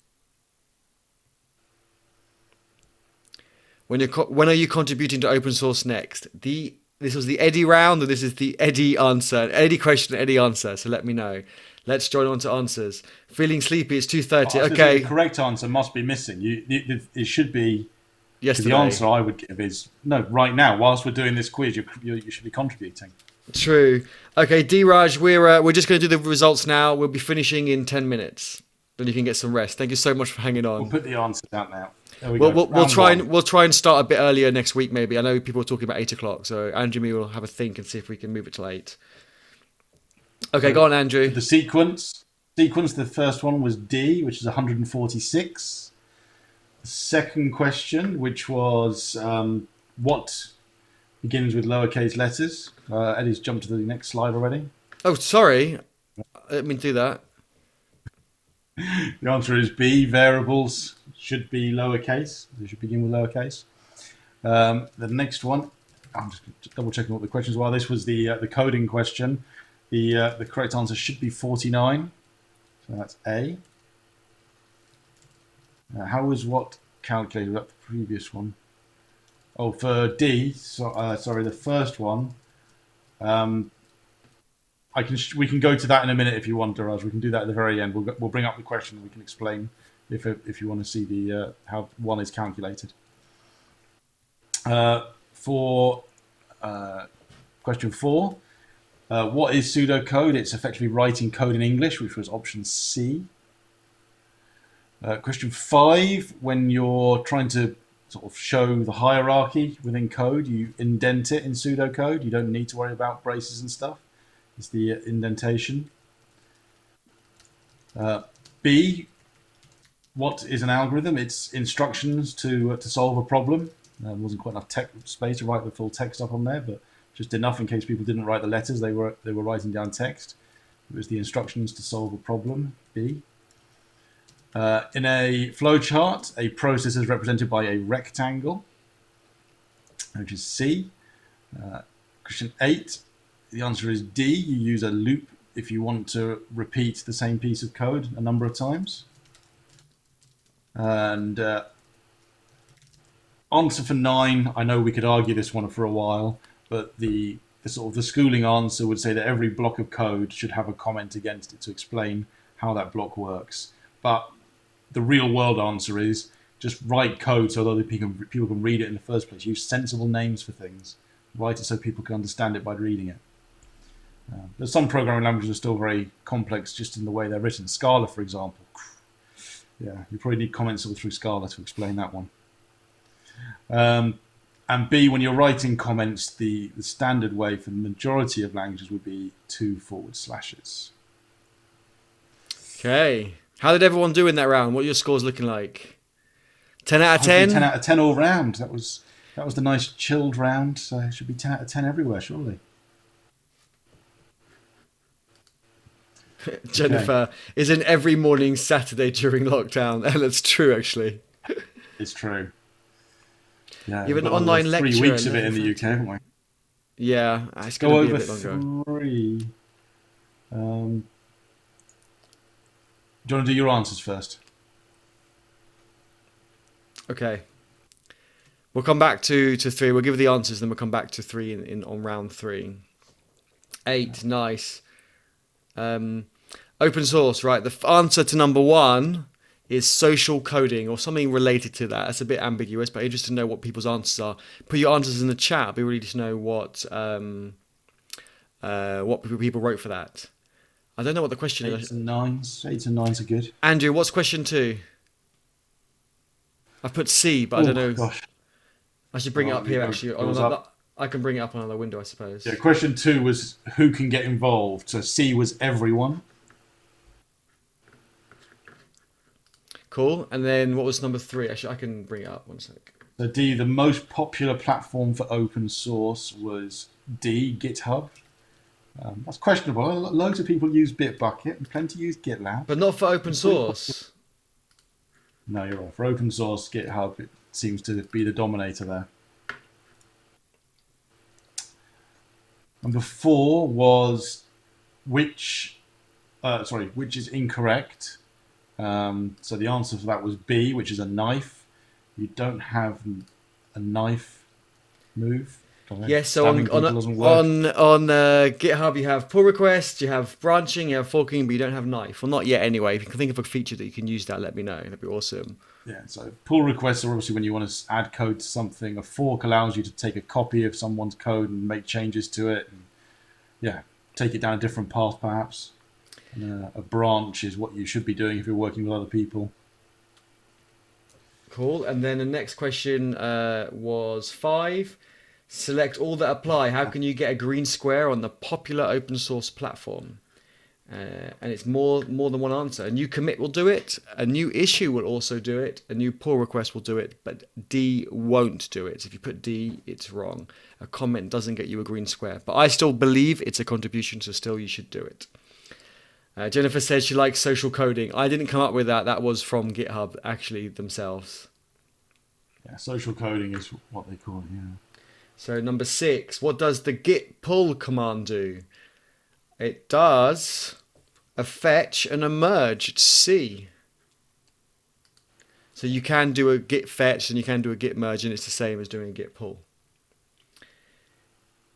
When are you contributing to open source next? This was the Eddie round, and this is the Eddie answer. Eddie question, Eddie answer. So let me know. Let's join on to answers. Feeling sleepy. It's 2:30. Okay. The correct answer must be missing. It should be. Yesterday. The answer I would give is no. Right now, whilst we're doing this quiz, you should be contributing. True. Okay, D-Raj, we're just going to do the results now. We'll be finishing in 10 minutes. Then you can get some rest. Thank you so much for hanging on. We'll put the answers out now. We'll try and start a bit earlier next week, maybe. I know people are talking about 8 o'clock, so Andrew and me will have a think and see if we can move it to 8. Okay, go on, Andrew. The sequence. The first one was D, which is 146. The second question, which was what begins with lowercase letters. Eddie's jumped to the next slide already. Oh, sorry. I didn't mean to do that. The answer is B. Variables should be lowercase. They should begin with lowercase. The next one, I'm just double checking what the questions were. This was the coding question. The correct answer should be 49. So that's A. How was what calculated? That the previous one. Oh, for D. Sorry, the first one. We can go to that in a minute if you want, Daraj. We can do that at the very end. We'll bring up the question and we can explain if you want to see the how one is calculated. For question 4, what is pseudocode? It's effectively writing code in English, which was option C. Question 5, when you're trying to sort of show the hierarchy within code, you indent it in pseudocode. You don't need to worry about braces and stuff. It's the indentation. B, what is an algorithm? It's instructions to solve a problem. There wasn't quite enough space to write the full text up on there, but just enough in case people didn't write the letters. They were writing down text. It was the instructions to solve a problem. B. In a flowchart, a process is represented by a rectangle, which is C. Question 8. The answer is D. You use a loop if you want to repeat the same piece of code a number of times. And answer for 9. I know we could argue this one for a while, but the sort of the schooling answer would say that every block of code should have a comment against it to explain how that block works. But the real world answer is just write code so that other people can read it in the first place. Use sensible names for things. Write it so people can understand it by reading it. There's some programming languages are still very complex just in the way they're written. Scala, for example. Yeah, you probably need comments all through Scala to explain that one. And B, when you're writing comments, the standard way for the majority of languages would be 2 forward slashes. Okay. How did everyone do in that round? What are your scores looking like? 10 out of 10? 10 out of 10 all round. That was the nice chilled round. So it should be 10 out of 10 everywhere, surely. Jennifer is in every morning Saturday during lockdown. And it's true, actually. It's true. Yeah, you have an online lecture. 3 weeks of it in the UK, haven't we? Yeah, it's going to be a bit longer. 3. Do you want to do your answers first? Okay. We'll come back to 3. We'll give the answers, then we'll come back to 3 on round 3. 8, nice. Open source, right? The answer to number 1 is social coding or something related to that. It's a bit ambiguous, but interested to know what people's answers are. Put your answers in the chat. It'd be really to know what people wrote for that. I don't know what the question is. 8s and 9s. 8s and 9s are good. Andrew, what's question 2? I've put C, but I don't know. Gosh. I should bring it up here actually. I can bring it up on another window, I suppose. Yeah, question 2 was who can get involved. So C was everyone. Cool. And then what was number 3? Actually, I can bring it up. 1 sec. So D, the most popular platform for open source was D, GitHub. That's questionable. Loads of people use Bitbucket and plenty use GitLab. But not for open source. No, you're right. For open source, GitHub it seems to be the dominator there. Number 4 was which. Which is incorrect. So the answer for that was B, which is a knife. You don't have a knife move. Yes, so on GitHub you have pull requests, you have branching, you have forking, but you don't have knife. Well, not yet anyway. If you can think of a feature that you can use that, let me know. That'd be awesome. Yeah, so pull requests are obviously when you want to add code to something. A fork allows you to take a copy of someone's code and make changes to it. And, yeah, take it down a different path perhaps. And, a branch is what you should be doing if you're working with other people. Cool. And then the next question was 5. Select all that apply. How can you get a green square on the popular open source platform? And it's more than one answer. A new commit will do it. A new issue will also do it. A new pull request will do it. But D won't do it. So if you put D, it's wrong. A comment doesn't get you a green square. But I still believe it's a contribution, so still you should do it. Jennifer says she likes social coding. I didn't come up with that. That was from GitHub, actually, themselves. Yeah, social coding is what they call it, yeah. So number 6, what does the git pull command do? It does a fetch and a merge. It's C. So you can do a git fetch and you can do a git merge, and it's the same as doing a git pull.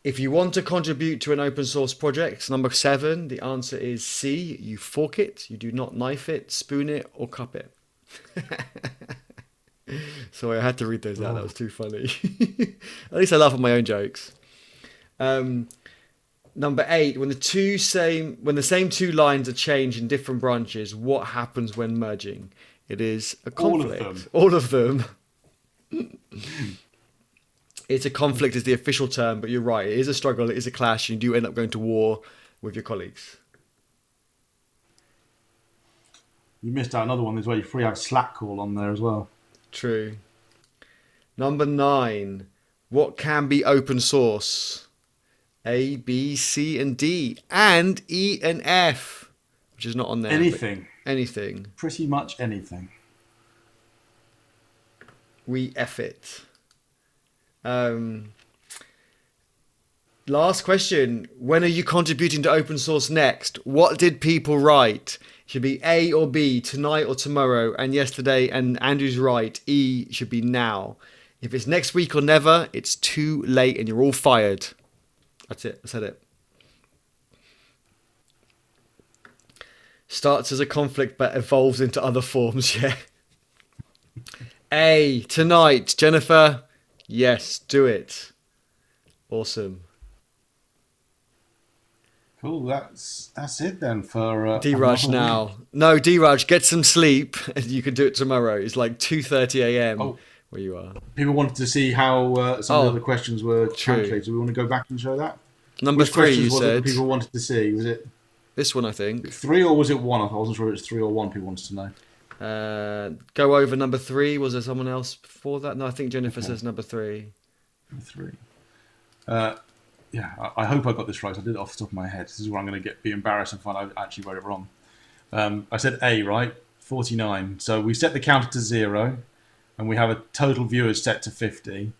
If you want to contribute to an open source project, number 7, the answer is C. You fork it. You do not knife it, spoon it, or cup it. Sorry, I had to read those out. That was too funny. At least I laugh at my own jokes. Number 8, when the same two lines are changed in different branches, what happens when merging? It is a conflict. All of them. It's a conflict is the official term, but you're right. It is a struggle. It is a clash. You do end up going to war with your colleagues. You missed out another one as well. You free have Slack call on there as well. True. Number 9. What can be open source? A, B, C, and D, and E and F, which is not on there. Anything. Anything. Pretty much anything. We F it. Last question. When are you contributing to open source next? What did people write? Should be A or B, tonight or tomorrow, and yesterday, and Andrew's right. E should be now. If it's next week or never, it's too late and you're all fired. That's it. I said it. Starts as a conflict but evolves into other forms, yeah. A, tonight. Jennifer, yes, do it. Awesome. Cool, that's it then for... D-Raj now. No, D-Raj, get some sleep and you can do it tomorrow. It's like 2:30 a.m. Where you are. People wanted to see how some of the other questions were calculated. Do we want to go back and show that? Number 3, you said. People wanted to see. Was it this one? I think 3 or was it 1? I wasn't sure if it was 3 or 1. People wanted to know. Go over number 3. Was there someone else before that? No, I think Jennifer says number 3. Number 3. Yeah, I hope I got this right. I did it off the top of my head. This is where I'm going to be embarrassed and find I actually wrote it wrong. I said A, right? 49. So we set the counter to 0, and we have a total viewers set to 50.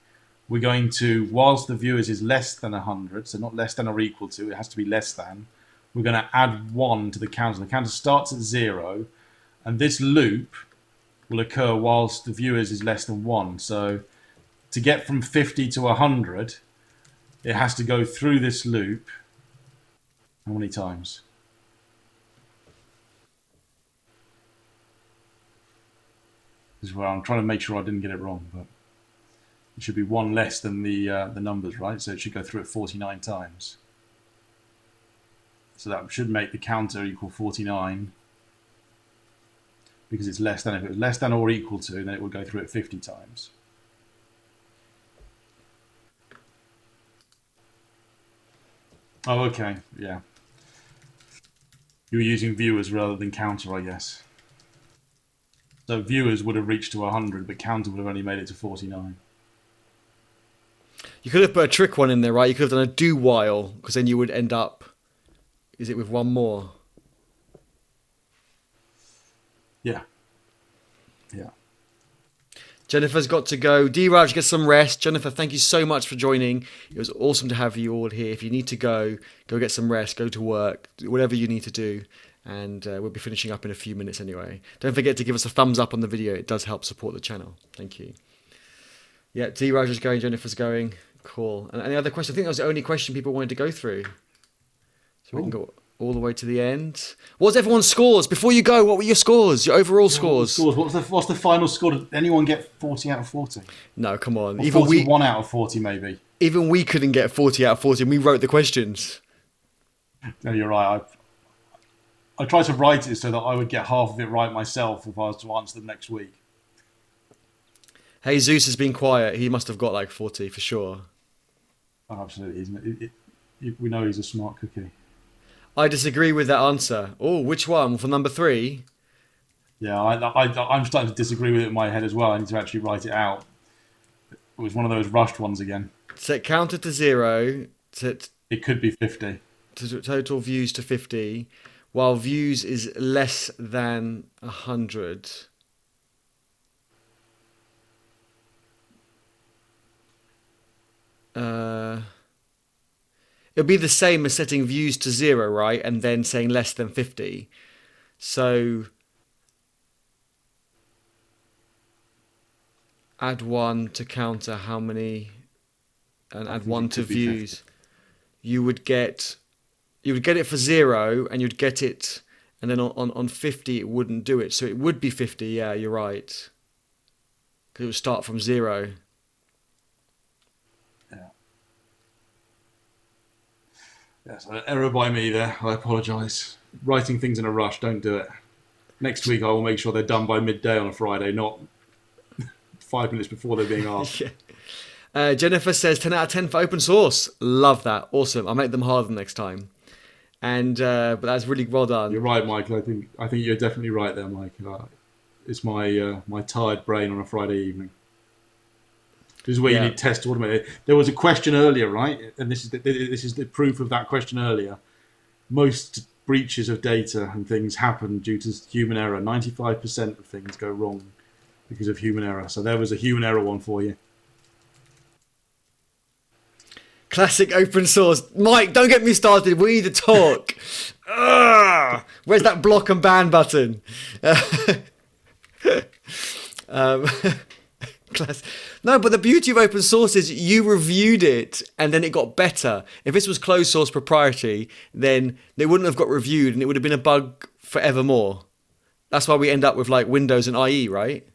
We're going to, whilst the viewers is less than 100, so not less than or equal to, it has to be less than, we're going to add 1 to the counter. The counter starts at 0, and this loop will occur whilst the viewers is less than 1. So to get from 50 to 100, it has to go through this loop. How many times? This is where I'm trying to make sure I didn't get it wrong, but it should be 1 less than the numbers, right? So it should go through it 49 times. So that should make the counter equal 49 because it's less than. If it was less than or equal to, then it would go through it 50 times. Oh, okay, yeah. You were using viewers rather than counter, I guess. So viewers would have reached to 100, but counter would have only made it to 49. You could have put a trick one in there, right? You could have done a do while, because then you would end up. Is it with one more? Yeah. Yeah. Jennifer's got to go. D-Raj, get some rest. Jennifer, thank you so much for joining. It was awesome to have you all here. If you need to go get some rest, go to work, do whatever you need to do. And we'll be finishing up in a few minutes anyway. Don't forget to give us a thumbs up on the video. It does help support the channel. Thank you. Yeah, D-Raj is going. Jennifer's going. Cool. And any other questions? I think that was the only question people wanted to go through. So we can go all the way to the end. What's everyone's scores? Before you go, what were your scores? Your overall scores? What's the final score? Did anyone get 40 out of 40? No, come on. Or 41 out of 40, maybe. Even we couldn't get 40 out of 40, and we wrote the questions. No, you're right. I tried to write it so that I would get half of it right myself if I was to answer them next week. Hey, Zeus has been quiet. He must have got like 40 for sure. Oh, absolutely, isn't it? We know he's a smart cookie. I disagree with that answer. Oh, which one? For number 3? Yeah, I'm starting to disagree with it in my head as well. I need to actually write it out. It was one of those rushed ones again. Set counter to 0. It could be 50. To total views to 50, while views is less than 100. It'll be the same as setting views to 0, right? And then saying less than 50. So add 1 to counter how many, and add 1 to views. 50. You would get it for 0, and you'd get it, and then on 50 it wouldn't do it. So it would be 50. Yeah, you're right. Because it would start from 0. Yes, error by me there. I apologise. Writing things in a rush, don't do it. Next week I will make sure they're done by midday on a Friday, not 5 minutes before they're being asked. Yeah. Jennifer says 10 out of 10 for open source. Love that. Awesome. I'll make them harder next time. And but that's really well done. You're right, Mike. I think you're definitely right there, Mike. It's my tired brain on a Friday evening. This is where you need test automated. There was a question earlier, right? And this is the proof of that question earlier. Most breaches of data and things happen due to human error. 95% of things go wrong because of human error. So there was a human error one for you. Classic open source. Mike, don't get me started. We need to talk. Where's that block and ban button? No, but the beauty of open source is you reviewed it and then it got better. If this was closed source proprietary, then they wouldn't have got reviewed and it would have been a bug forevermore. That's why we end up with like Windows and IE, right?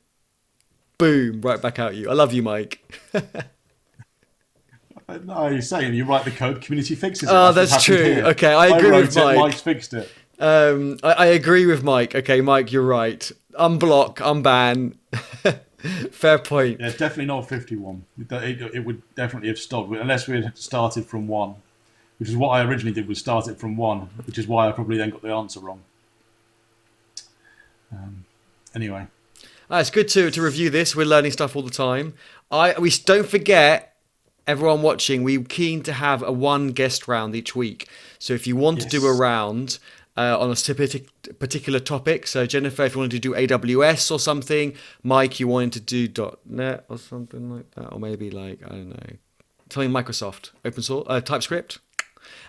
Boom, right back at you. I love you, Mike. No, you're saying you write the code, community fixes it. Oh, that's true. Here. Okay, I agree with Mike. Mike's fixed it. I agree with Mike. Okay, Mike, you're right. Unblock, unban. Fair point. Yeah, it's definitely not 51. It would definitely have stopped, unless we had started from 1, which is what I originally did, was start it from 1, which is why I probably then got the answer wrong. Anyway. It's good to review this. We're learning stuff all the time. We don't forget, everyone watching, we're keen to have a 1 guest round each week. So if you want to do a round on a particular topic, so Jennifer, if you wanted to do AWS or something, Mike, you wanted to do .NET or something like that, or maybe like, I don't know, something Microsoft, open source, TypeScript.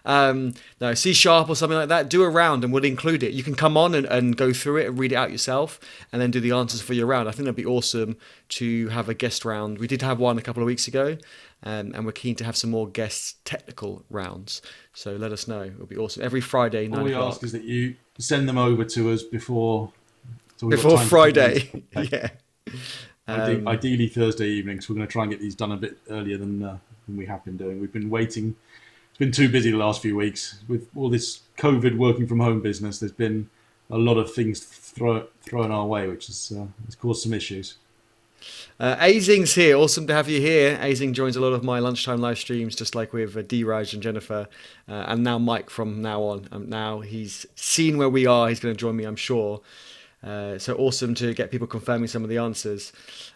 No, C# or something like that, do a round and we'll include it. You can come on and go through it and read it out yourself and then do the answers for your round. I think that'd be awesome to have a guest round. We did have one a couple of weeks ago, and we're keen to have some more guest technical rounds. So let us know. It'll be awesome. Every Friday, 9 o'clock. All we ask is that you send them over to us before Friday. Yeah. Ideally Thursday evening, so we're going to try and get these done a bit earlier than we have been doing. We've been waiting. It's been too busy the last few weeks with all this COVID working from home business. There's been a lot of things thrown our way, which has caused some issues. Azing's here. Awesome to have you here. Azing joins a lot of my lunchtime live streams, just like with D-Raj and Jennifer, and now Mike from now on. Now he's seen where we are. He's going to join me, I'm sure. So awesome to get people confirming some of the answers.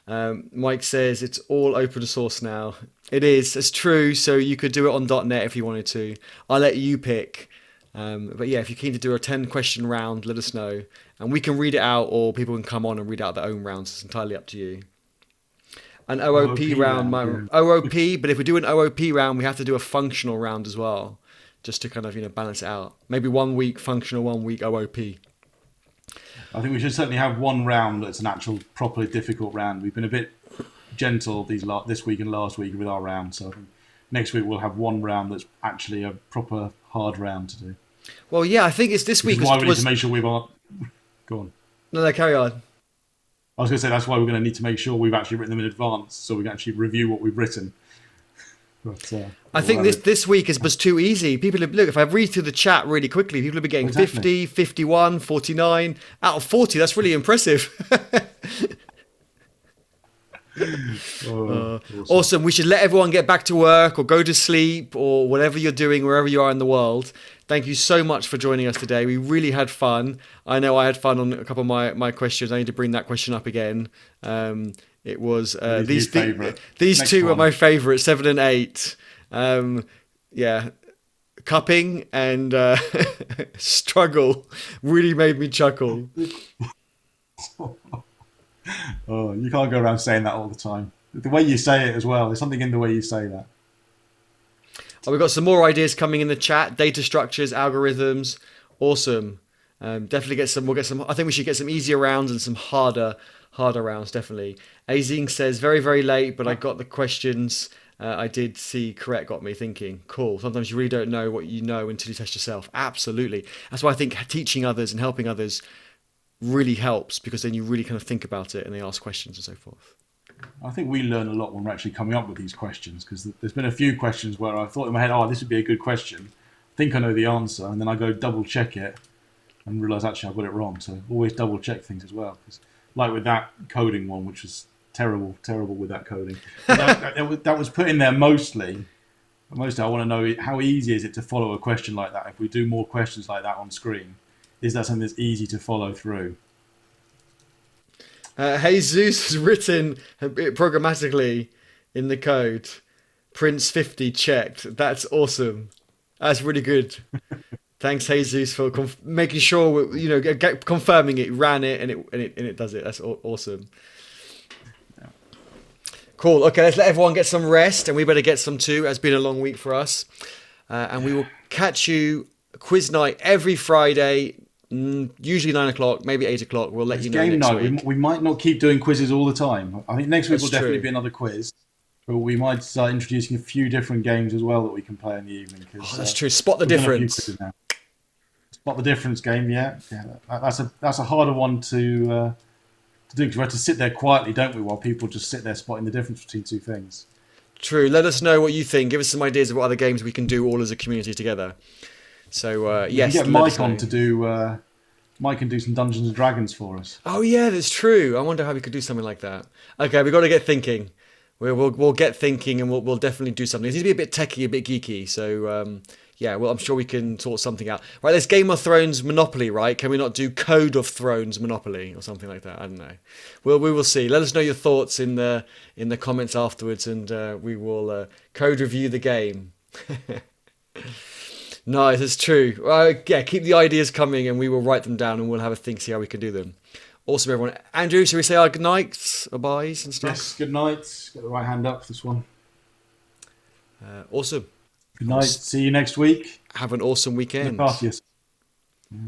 Mike says it's all open source now. It is. It's true. So you could do it on .NET if you wanted to. I'll let you pick. But yeah, if you're keen to do a 10-question round, let us know. And we can read it out, or people can come on and read out their own rounds. It's entirely up to you. An OOP round, yeah. OOP, but if we do an OOP round, we have to do a functional round as well, just to kind of balance it out. Maybe 1 week functional, 1 week OOP. I think we should certainly have one round that's an actual properly difficult round. We've been a bit gentle this week and last week with our round, so I think next week we'll have one round that's actually a proper hard round to do. Well, yeah, I think it's this week. Which is why we need to make sure we've got. Go on. No, carry on. I was going to say that's why we're going to need to make sure we've actually written them in advance, so we can actually review what we've written. But, I think this week was too easy. People have, look, if I read through the chat really quickly, people have been getting 50, 51, 49 out of 40. That's really impressive. Awesome. We should let everyone get back to work or go to sleep or whatever you're doing, wherever you are in the world. Thank you so much for joining us today. We really had fun. I know I had fun on a couple of my questions. I need to bring that question up again. It was these two are my favourite, 7 and 8. Yeah, cupping and struggle really made me chuckle. Oh, you can't go around saying that all the time. The way you say it as well. There's something in the way you say that. Oh, we've got some more ideas coming in the chat. Data structures, algorithms. Awesome. Definitely get some. We'll get some. I think we should get some easier rounds and some harder rounds. Definitely. Azing says very, very late, but I got the questions. I did see correct. Got me thinking. Cool. Sometimes you really don't know what you know until you test yourself. Absolutely. That's why I think teaching others and helping others really helps, because then you really kind of think about it and they ask questions and so forth. I think we learn a lot when we're actually coming up with these questions, because there's been a few questions where I thought in my head, oh, this would be a good question. I think I know the answer, and then I go double check it and realise actually I got it wrong. So always double check things as well. Because like with that coding one, which was terrible with that coding. That was put in there mostly. I want to know how easy is it to follow a question like that. If we do more questions like that on screen, is that something that's easy to follow through? Jesus has written it programmatically in the code. Prince 50 checked. That's awesome. That's really good. Thanks, Jesus, for making sure confirming it. Ran it and it does it. That's awesome. Yeah. Cool. Okay, let's let everyone get some rest, and we better get some too. It's been a long week for us, and we will catch you quiz night every Friday. Usually 9 o'clock, maybe 8 o'clock. We'll let you know next week. We might not keep doing quizzes all the time. I think next week will definitely be another quiz. But we might start introducing a few different games as well that we can play in the evening. That's true. Spot the difference. Spot the difference game, yeah. That's a harder one to do, because we have to sit there quietly, don't we, while people just sit there spotting the difference between two things. True. Let us know what you think. Give us some ideas of what other games we can do all as a community together. So yes, get Mike on to do. Mike can do some Dungeons and Dragons for us. Oh yeah, that's true. I wonder how we could do something like that. Okay, we've got to get thinking. We'll get thinking, and we'll definitely do something. It needs to be a bit techie, a bit geeky. So yeah, well, I'm sure we can sort something out. Right, there's Game of Thrones Monopoly, right? Can we not do Code of Thrones Monopoly or something like that? I don't know. We will see. Let us know your thoughts in the comments afterwards, and we will code review the game. Nice, it's true. Yeah, keep the ideas coming, and we will write them down, and we'll have a think, see how we can do them. Awesome, everyone. Andrew, shall we say our good nights, our byes and stuff? Yes, good night. Get the right hand up for this one. Awesome. Good night. See you next week. Have an awesome weekend. Look after yourself. Yeah.